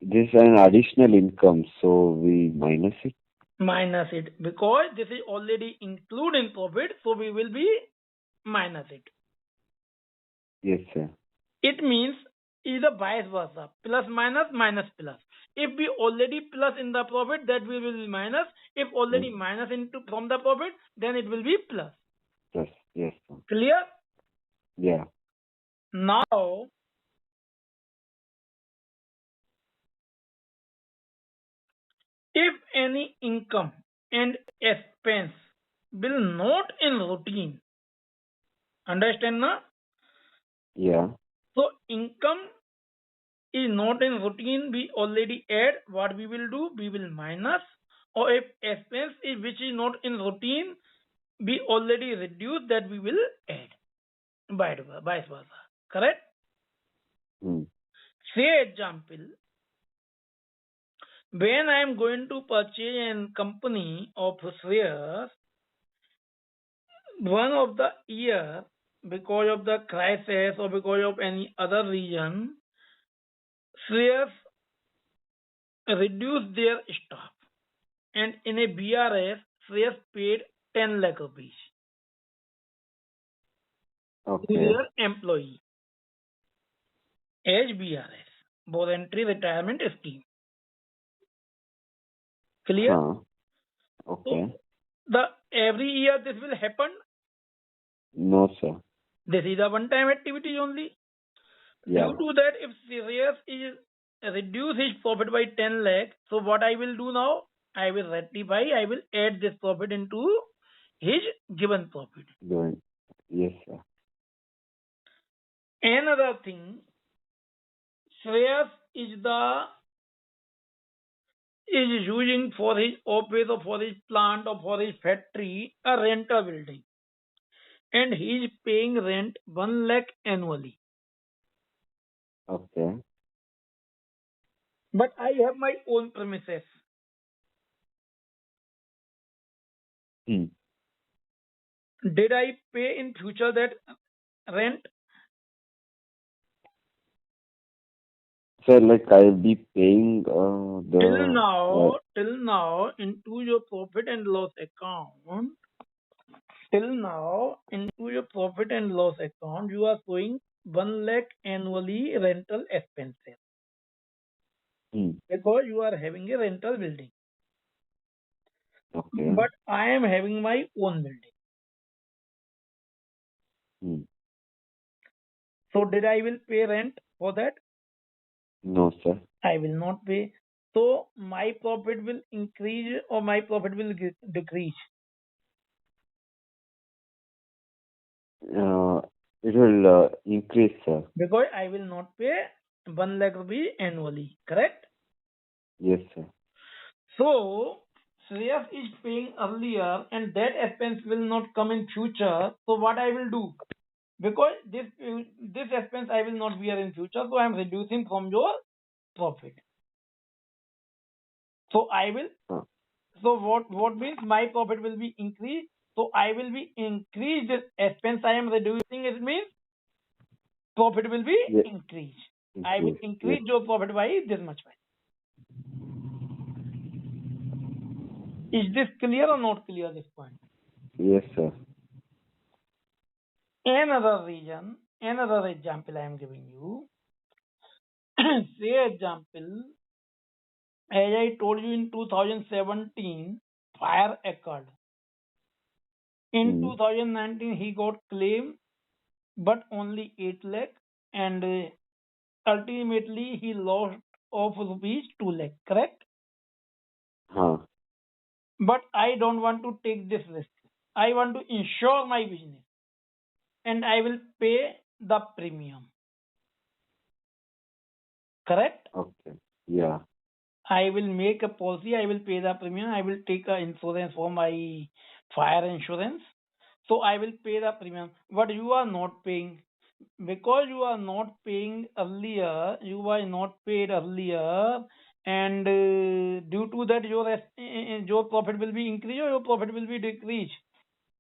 this is an additional income, so we minus it. Minus it because this is already included in profit, so we will be minus it. Yes, sir. It means either vice versa, plus minus minus plus. If we already plus in the profit, that we will be minus. If already minus into from the profit, then it will be plus. Yes, yes, sir. Clear? Yeah. Now, if any income and expense will not in routine, understand na? Yeah. So income is not in routine, we already add. What we will do? We will minus. Or if expense is which is not in routine, we already reduce, that we will add. Vice versa. Correct? Hmm. Say example, when I am going to purchase a company of shares, one of the year, because of the crisis or because of any other reason, shares reduce their stock, and in a BRS, shares paid 10 lakh rupees to Okay. their employee as BRS, voluntary retirement scheme. Clear? Huh. So Okay. the every year this will happen. No, sir. This is a one-time activity only. Yeah. Due to that, if Sirius is reduce his profit by 10 lakh, so what I will do now? I will rectify. I will add this profit into his given profit. Good. Yes, sir. Another thing, Shreyas is using for his office or for his plant or for his factory a rental building, and he is paying rent 1 lakh annually. Okay. But I have my own premises. Hmm. Did I pay in future that rent? So, like, I'll be paying Till now, into your profit and loss account, you are showing 1 lakh annually rental expenses because you are having a rental building. Okay. But I am having my own building. So did I will pay rent for that? No, sir. I will not pay. So my profit will increase or my profit will decrease. It will increase, sir. Because I will not pay 1 lakh rupees annually. Correct? Yes, sir. So Shreyas is paying earlier and that expense will not come in future. So what I will do? Because this expense I will not bear in future, so I am reducing from your profit. So I will. So what means my profit will be increased? So I will be increased this expense I am reducing. It means profit will be increased. I will increase your profit by this much. Is this clear or not clear? This point. Yes, sir. Another example I am giving you. Say example, as I told you in 2017, fire occurred. In 2019, he got claim, but only 8 lakh, and ultimately he lost of rupees 2 lakh. Correct? Huh. but I don't want to take this risk. I want to insure my business and I will pay the premium. Correct? Okay. Yeah. I will make a policy, I will pay the premium, I will take a insurance for my fire insurance. So I will pay the premium. But you are not paying. Because you are not paying earlier, you were not paid earlier, and due to that your profit will be increased or your profit will be decreased.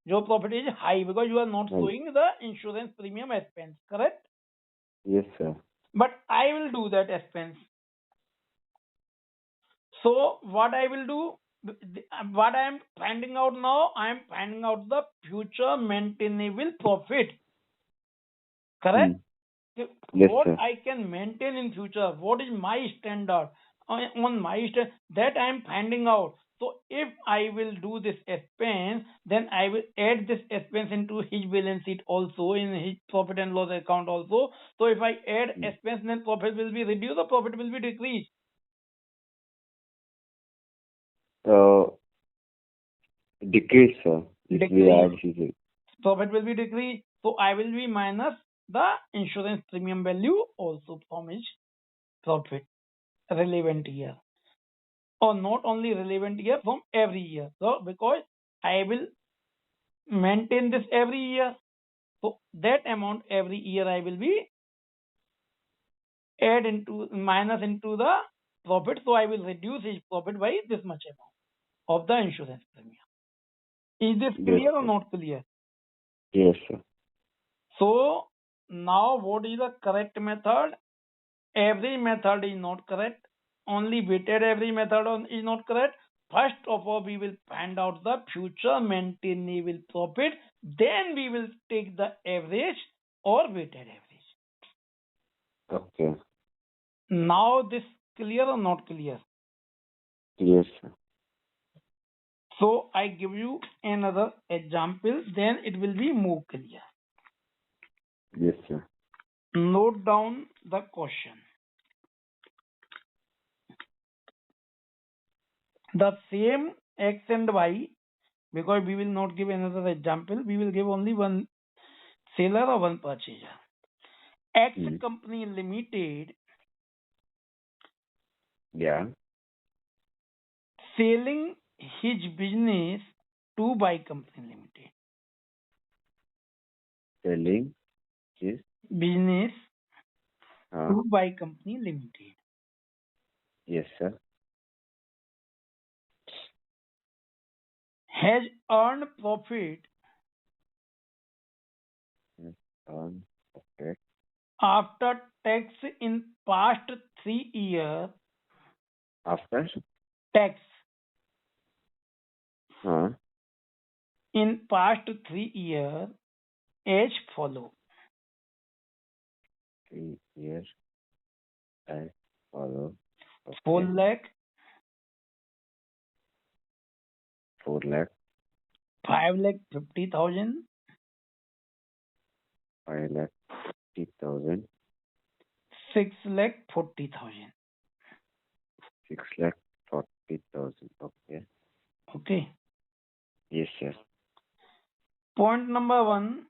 Your profit is high because you are not Right. showing the insurance premium expense, correct? Yes, sir. But I will do that expense. So what I will do, what I am finding out now, I am finding out the future maintainable profit, correct? Hmm. Yes, What sir. I can maintain in future, what is my standard on my that I am finding out. So if I will do this expense, then I will add this expense into his balance sheet also, in his profit and loss account also. So if I add Hmm. expense, then profit will be reduced or profit will be decreased. Uh, Decrease, sir. If we Decrease. add his. Profit will be decreased. So I will be minus the insurance premium value also from his profit relevant year. Or not only relevant year, from every year. So because I will maintain this every year, so that amount every year I will be add into minus into the profit. So I will reduce his profit by this much amount of the insurance premium. Is this Yes, clear or sir. not clear? Yes, sir. So now what is the correct method? Every method is not correct. Only weighted average method is not correct. First of all, we will find out the future maintainable profit. Then we will take the average or weighted average. Okay. Now this clear or not clear? Yes, sir. So I give you another example. Then it will be more clear. Yes, sir. Note down the question. The same X and Y, because we will not give another example, we will give only one seller or one purchaser. X Hmm. Company Limited Yeah. selling his business to Y Company Limited. Selling his. Business Uh, to Y Company Limited. yes, sir. Has earned profit Yes. Okay. after tax in past 3 years. After. Tax Uh, in past 3 years as follow. 3 years. I follow. 4 Okay. lakh, 4 lakh. 5,50,000, 5,50,000. 6,40,000. 6,40,000. Okay. Okay. Yes, sir. Point number 1,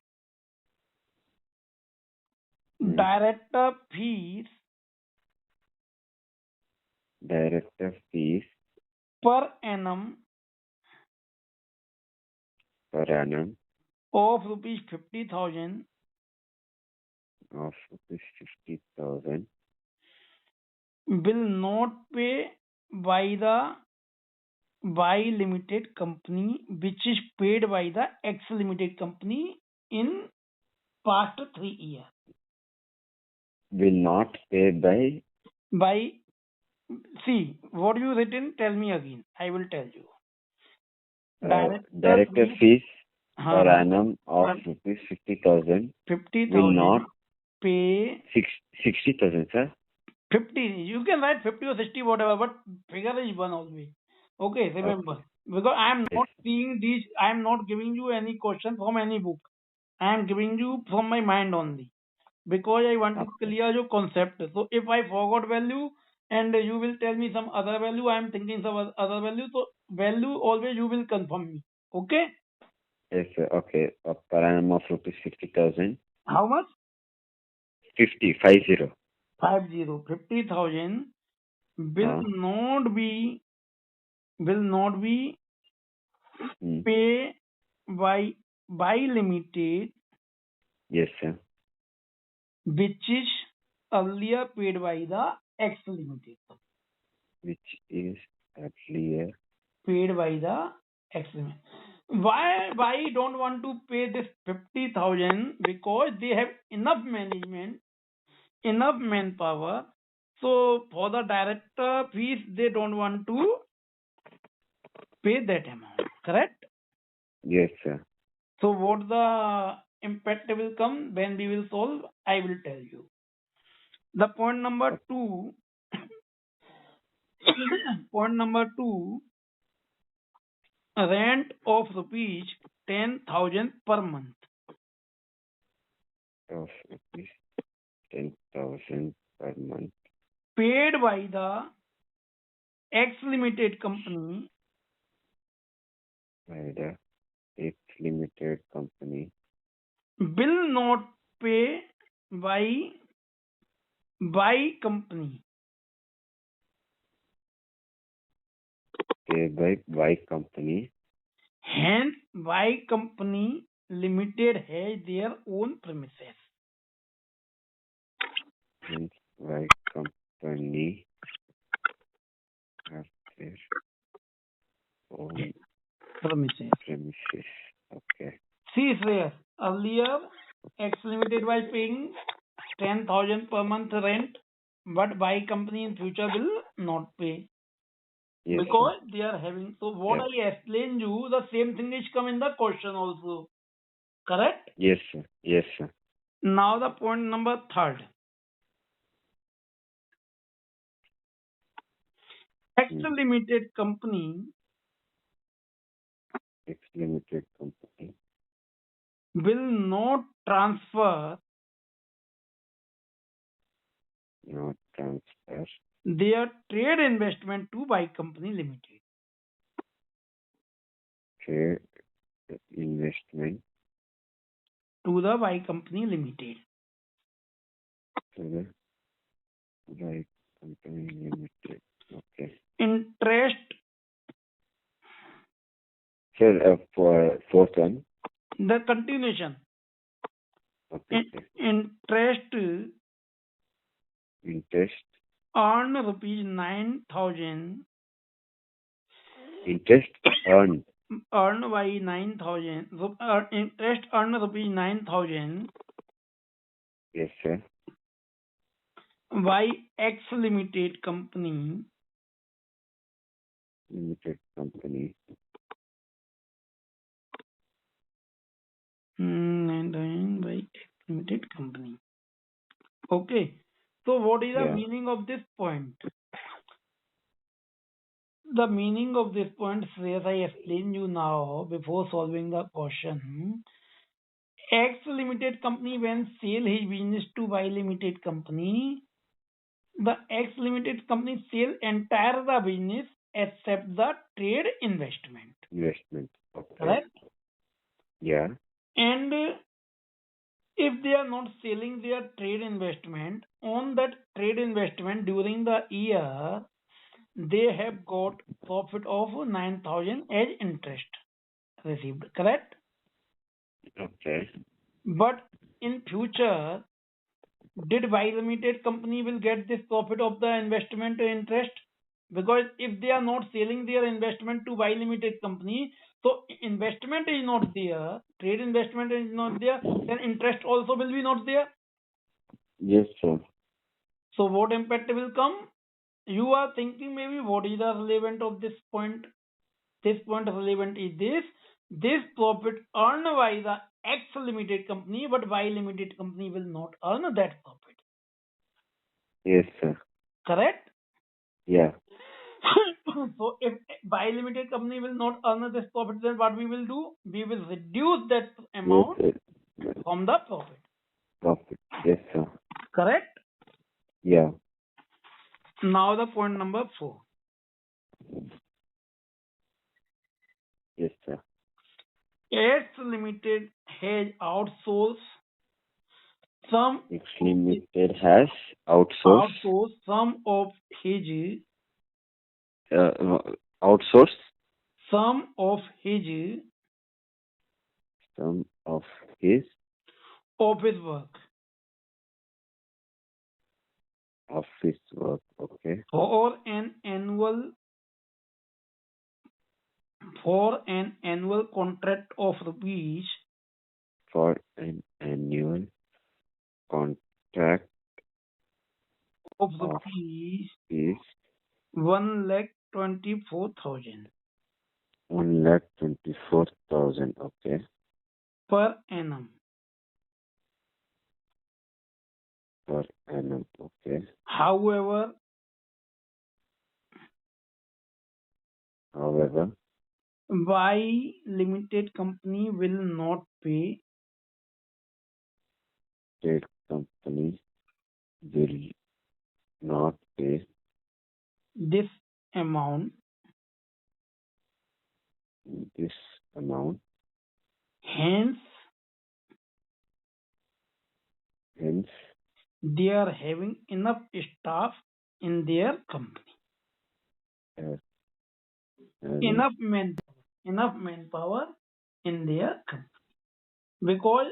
Hmm. director fees Director fees per annum per annum of rupees 50,000 of rupees 50,000 will not pay by the Y Limited company, which is paid by the X Limited company in past 3 years. will not pay by By, see, what you written, tell me again. I will tell you. Director director fees, fees per हाँ, annum of rupees 50,000 will 50,000 not pay 60,000, sir. 50. You can write 50 or 60, whatever, but figure is one always. Okay, remember. Okay. Because I am Yes. not seeing these, I am not giving you any question from any book. I am giving you from my mind only. Because I want to Okay. clear your concept. So if I forgot value and you will tell me some other value. I am thinking some other value. So value always you will confirm me. Okay? Yes, sir. Okay. Per annum of rupees 50,000. How much? 50. 50,000 will not be Hmm. pay by limited, Yes, sir. which is earlier paid by the X limited. Which is earlier. Paid by the X limited. Why don't want to pay this 50,000? Because they have enough management, enough manpower. So for the director fees, they don't want to pay that amount. Correct? Yes, sir. So what the impact will come when we will solve? I will tell you. The point number two. Point number two. Rent of rupees 10,000 per month, Of rupees 10,000 per month paid by the X limited company, by the X Limited company. will not pay by company. Paid by Y company. Hence, Y company limited has their own premises. Hence, Y company have their own Premises. premises. Okay. See, Shreyas, earlier X limited was paying 10,000 per month rent, but Y company in future will not pay. Yes, Because sir. they are having. So what Yeah. I explained you, the same thing is come in the question also. Correct? Yes, sir. Yes, sir. Now the point number third. X Hmm. limited company X Limited company will not transfer not transfer their trade investment to Y company limited. trade investment To the Y company limited. to the Y company limited. Okay. Interest, Sir, for fourth one. the continuation. Okay, sir. Interest Interest. earn rupees 9,000 Interest earned. earned by 9,000. Interest earned rupees 9,000 Yes, sir. by X limited company Limited company. 9,000 by X limited company. Okay. So what is the Yeah. meaning of this point? The meaning of this point, as I explain you now before solving the question. X limited company when sell his business to Y limited company, the X limited company sell entire the business except the trade investment. Investment. Okay. Correct? Yeah. And if they are not selling their trade investment, on that trade investment during the year, they have got profit of 9,000 as interest received. Correct? Okay. But in future, did Y limited company will get this profit of the investment interest? Because if they are not selling their investment to Y limited company, so investment is not there, trade investment is not there, then interest also will be not there. Yes, sir. So what impact will come? You are thinking maybe what is the relevant of this point? This point relevant is this profit earned by the X limited company, but Y limited company will not earn that profit. Yes, sir. Correct? Yeah. So if Y limited company will not earn this profit, then what we will do? We will reduce that Yes, amount sir. from the profit. Profit. Yes, sir. Correct? Yeah. Now the point number 4. Yes, sir. X Limited has outsourced some X Limited has outsourced some of his outsourced some of his some of his office work office work. Okay. for an annual contract of rupees For an annual contract of of rupees is 1,24,000 1,24,000. Okay. per annum. Per annum. Okay. However, Y Limited company will not pay state company will not pay this amount. this amount. Hence, Hence, they are having enough staff in their company. having Enough manpower in their company. Because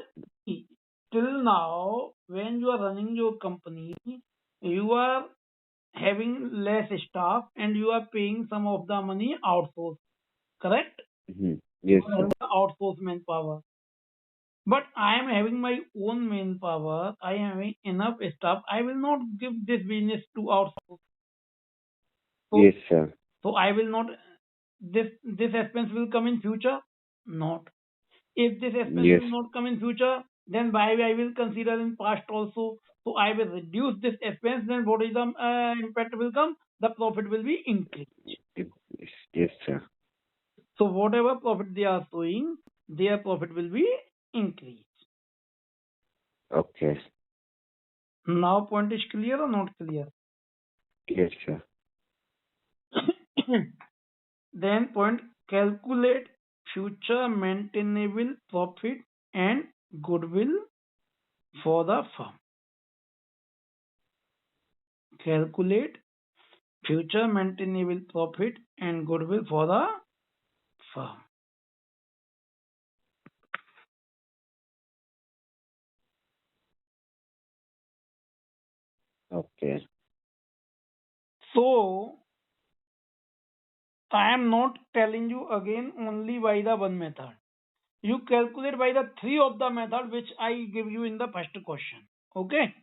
till now, when you are running your company, you are having less staff and you are paying some of the money outsourced. Correct? yes, sir. Outsourced manpower. But I am having my own manpower. I am having enough staff. I will not give this business to outsource. So, Yes, sir. so I will not. This expense will come in future. Not. If this expense Yes, will not come in future, then why I will consider in past also. So I will reduce this expense. Then what is the impact will come? The profit will be increased. yes, sir. So whatever profit they are showing, their profit will be increased. Okay. Now point is clear or not clear? Yes, sir. Then point, calculate future maintainable profit and goodwill for the firm. Calculate future maintainable profit and goodwill for the firm. Okay. So I am not telling you again only by the one method. You calculate by the three of the method which I give you in the first question. Okay?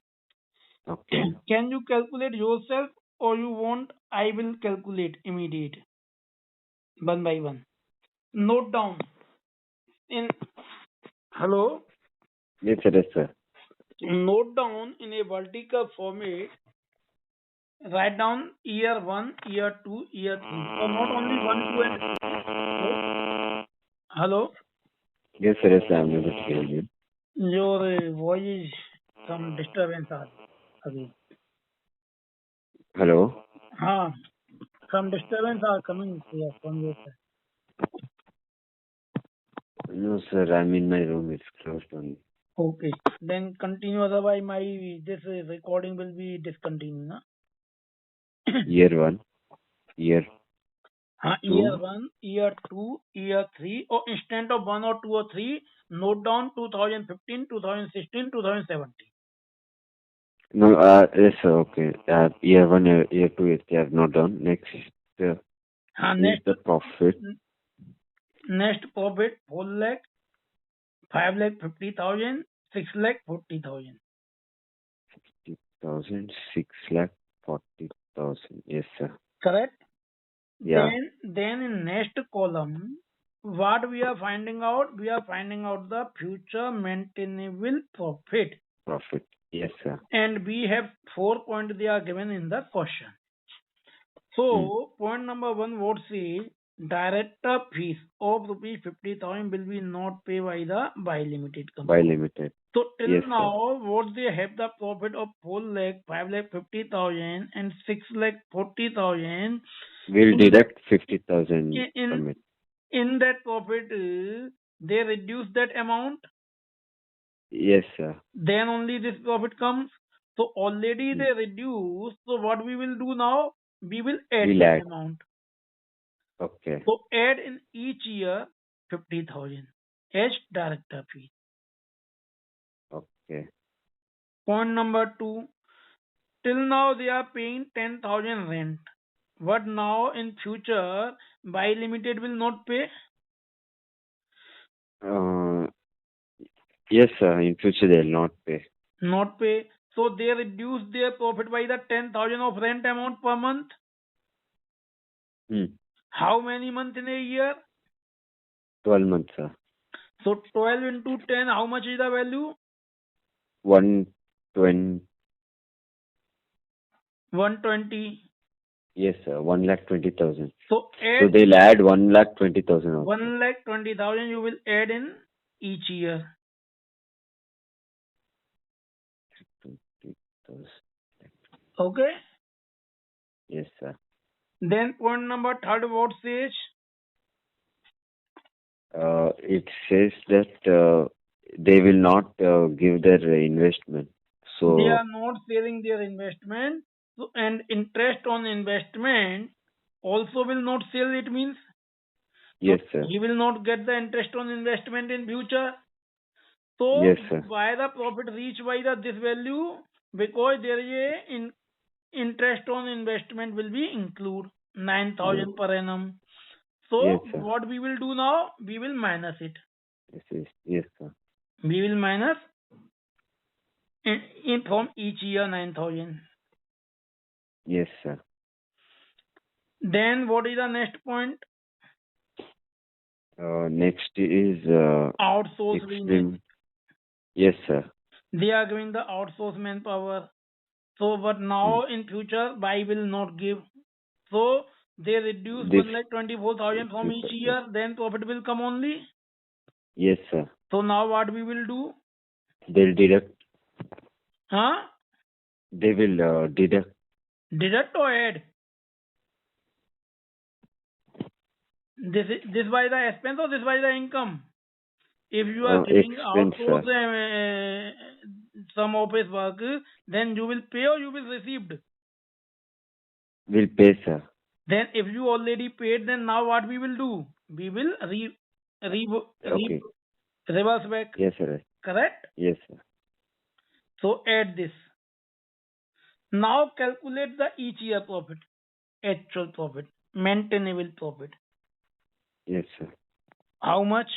Okay. Can you calculate yourself or you want I will calculate immediate one by one? Note down in hello. Yes, sir. Yes, sir. Note down in a vertical format. Write down year 1, year 2, year 3. So not only 1, 2 and 3. Hello? Yes, sir. Yes, sir. I'm able to hear you. Your voice is some disturbance are again. Hello. Some disturbance are coming here from your side. No, sir. I'm in my room. It's closed only. Okay. Then continue, otherwise my this recording will be discontinued. Na? Year 1, year Year 2. 1, year 2, year 3, or instead of 1 or 2 or 3, note down 2015, 2016, 2017. No, yes, sir. Okay. Year 1, year 2, yes, they are not done. Next is the profit. Next profit 4 lakh, 5 lakh 50,000, 6 lakh 40,000. 50,000, 6 lakh 40,000. Yes, sir. Correct? Yeah. Then in next column, what we are finding out? We are finding out the future maintainable profit. Profit. Yes, sir. And we have 4 points they are given in the question. So point number 1, what says director fees of rupees 50,000 will be not paid by the by limited By company. limited. So till Yes, sir. now, what they have the profit of 4 lakh, 5 lakh 50,000 and 6 lakh 40,000. We'll So deduct 50,000 in from it. in that profit, they reduce that amount. Yes, sir. Then only this profit comes. So already they reduce. So what we will do now? We will add We'll that add. amount. Okay. So add in each year 50,000 as director fee. Okay. Point number 2. Till now they are paying 10,000 rent. But now in future, Buy Limited will not pay. Yes, sir. In future they'll not pay. Not pay. So they reduce their profit by the 10,000 of rent amount per month. How many months in a year? 12 months, sir. So 12 into 10, how much is the value? 120. 120. Yes, sir. 1,20,000. So So they'll add 1,20,000 also. 1,20,000 you will add in each year. 20,000. Okay. Yes, sir. Then point number 3, what says? It says that they will not give their investment. So They are not selling their investment. So, and interest on investment also will not sell, it means. yes, sir. He will not get the interest on investment in future. So Yes, sir. why the profit reach by this value? Because there is a interest on investment will be include 9,000 per annum. So Yes, sir. what we will do now? We will minus it. Yes, sir. We will minus in from each year 9,000. Yes, sir. Then what is the next point? Next is Outsource remit. Yes, sir. They are giving the outsource manpower. So, but now in future, Buy will not give. So they reduce This 1,24,000 from each year. Then profit will come only. Yes, sir. So now what we will do? They'll deduct. Huh? They will deduct. Deduct or add? This by the expense or this by the income? If you are giving Expense, outsource some office work, then you will pay or you will receive. Will pay, sir. Then if you already paid, then now what we will do? We will Okay. reverse back. Yes, sir. Correct? Yes, sir. So add this. Now calculate the each year profit, actual profit, maintainable profit. Yes, sir. How much?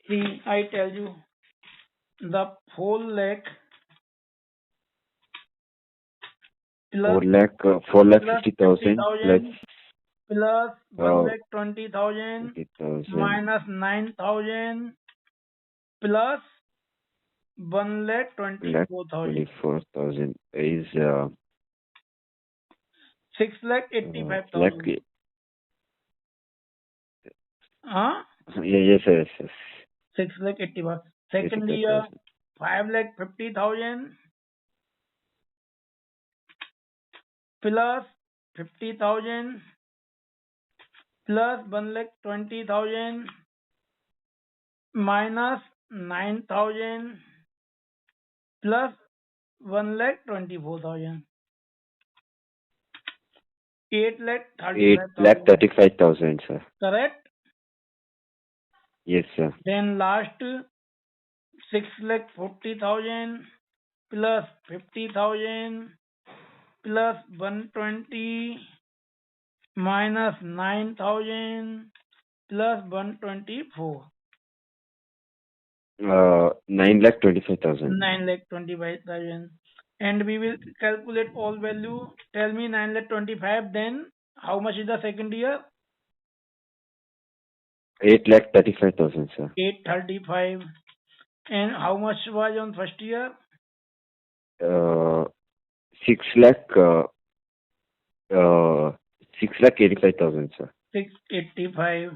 See, I tell you, the 4 lakh plus 4,50,000 plus 1,20,000 20,000 minus 9,000 plus 1,24,000. 24,000 is 6,85,000. Huh? yes, sir. Yes, yes. 6,85,000. Second year, 5,50,000 plus 50,000 plus 1,20,000 minus 9,000 plus 1,24,000. 8,35,000. 8,35,000, sir. Correct? Yes, sir. Then last 6,40,000 plus 50,000 plus 120 minus 9,000 plus 124. 9,25,000. 9,25,000. And we will calculate all value. Tell me 9,25,000. Then how much is the second year? 8,35,000, sir. 835. And how much was on first year? 6 lakh. 6,85,000, sir. 685.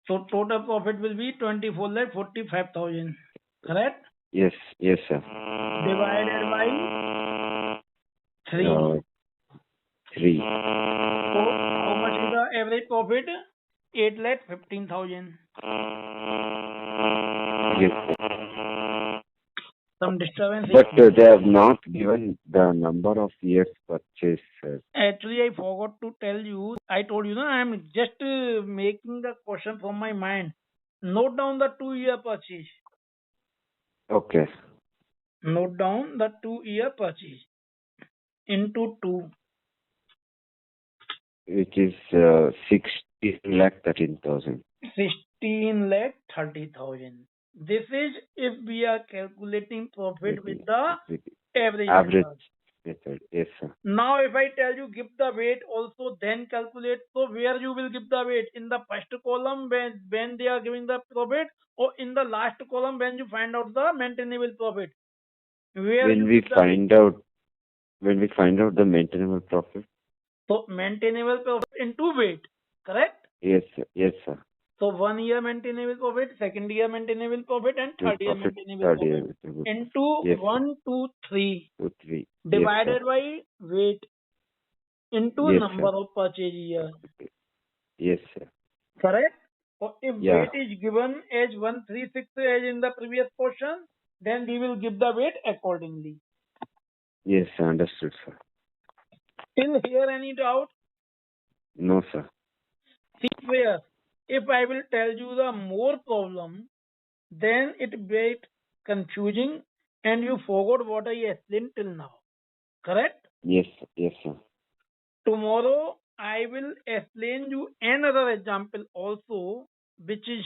So total profit will be 24,45,000. Correct? Yes, sir. Divided by 3. 3. So how much is the average profit? 8,15,000. Yes. Some disturbance. But they have not given the number of years purchase, sir. Actually, I forgot to tell you. I told you, no, I am just making the question from my mind. Note down the 2-year purchase. Okay. Note down the 2-year purchase into 2. Which is 16,13,000. 16,30,000. This is if we are calculating profit with the average. Method. Yes, sir. Now, if I tell you give the weight also, then calculate. So where you will give the weight? In the first column when they are giving the profit, or in the last column when you find out the maintainable profit? When we find out the maintainable profit. So maintainable profit into weight, correct? Yes, sir. Yes, sir. So 1 year maintainable profit, second year maintainable profit, and third year maintainable profit into 1, 2, 3 divided by weight into number of purchase year. Yes, sir. Correct? So if weight is given as 136 as in the previous question, then we will give the weight accordingly. Yes, sir. Understood, sir. Still here any doubt? No, sir. See where if I will tell you the more problem, then it get confusing and you forgot what I explained till now. Correct? Yes, sir. Tomorrow I will explain you another example also, which is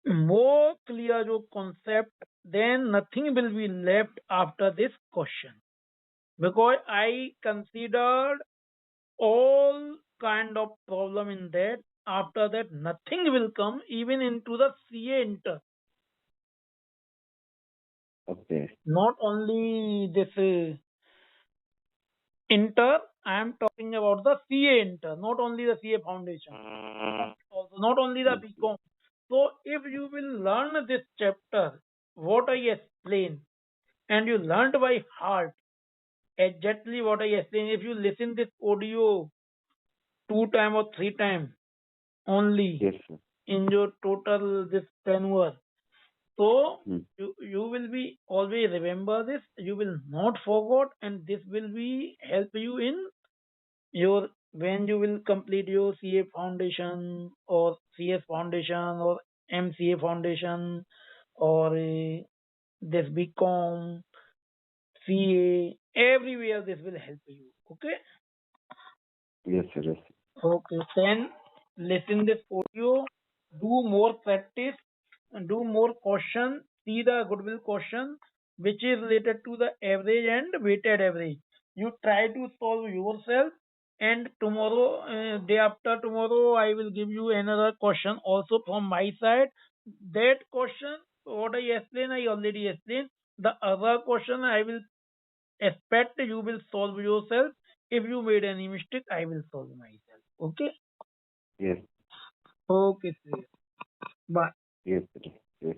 more clear your concept. Then nothing will be left after this question, because I considered all kind of problem in that. After that, nothing will come even into the CA inter. Okay. Not only this inter, I am talking about the CA inter, not only the CA foundation, also not only the BCom. So if you will learn this chapter, what I explain, and you learned by heart exactly what I explain, if you listen this audio 2 time or 3 time only, yes, sir, in your total this tenure, so you will be always remember this. You will not forget, and this will be help you in your when you will complete your CA foundation or CS foundation or MCA foundation or this BCom, CA, everywhere this will help you. Okay. yes, sir. Yes. Okay. Then listen this audio. Do more practice. Do more question. See the goodwill question which is related to the average and weighted average. You try to solve yourself, and tomorrow, day after tomorrow, I will give you another question also from my side. That question, what I explained, I already explained. The other question I will expect you will solve yourself. If you made any mistake, I will solve myself. Okay? Yes. Okay, sir. Bye. Yes, sir. Yes.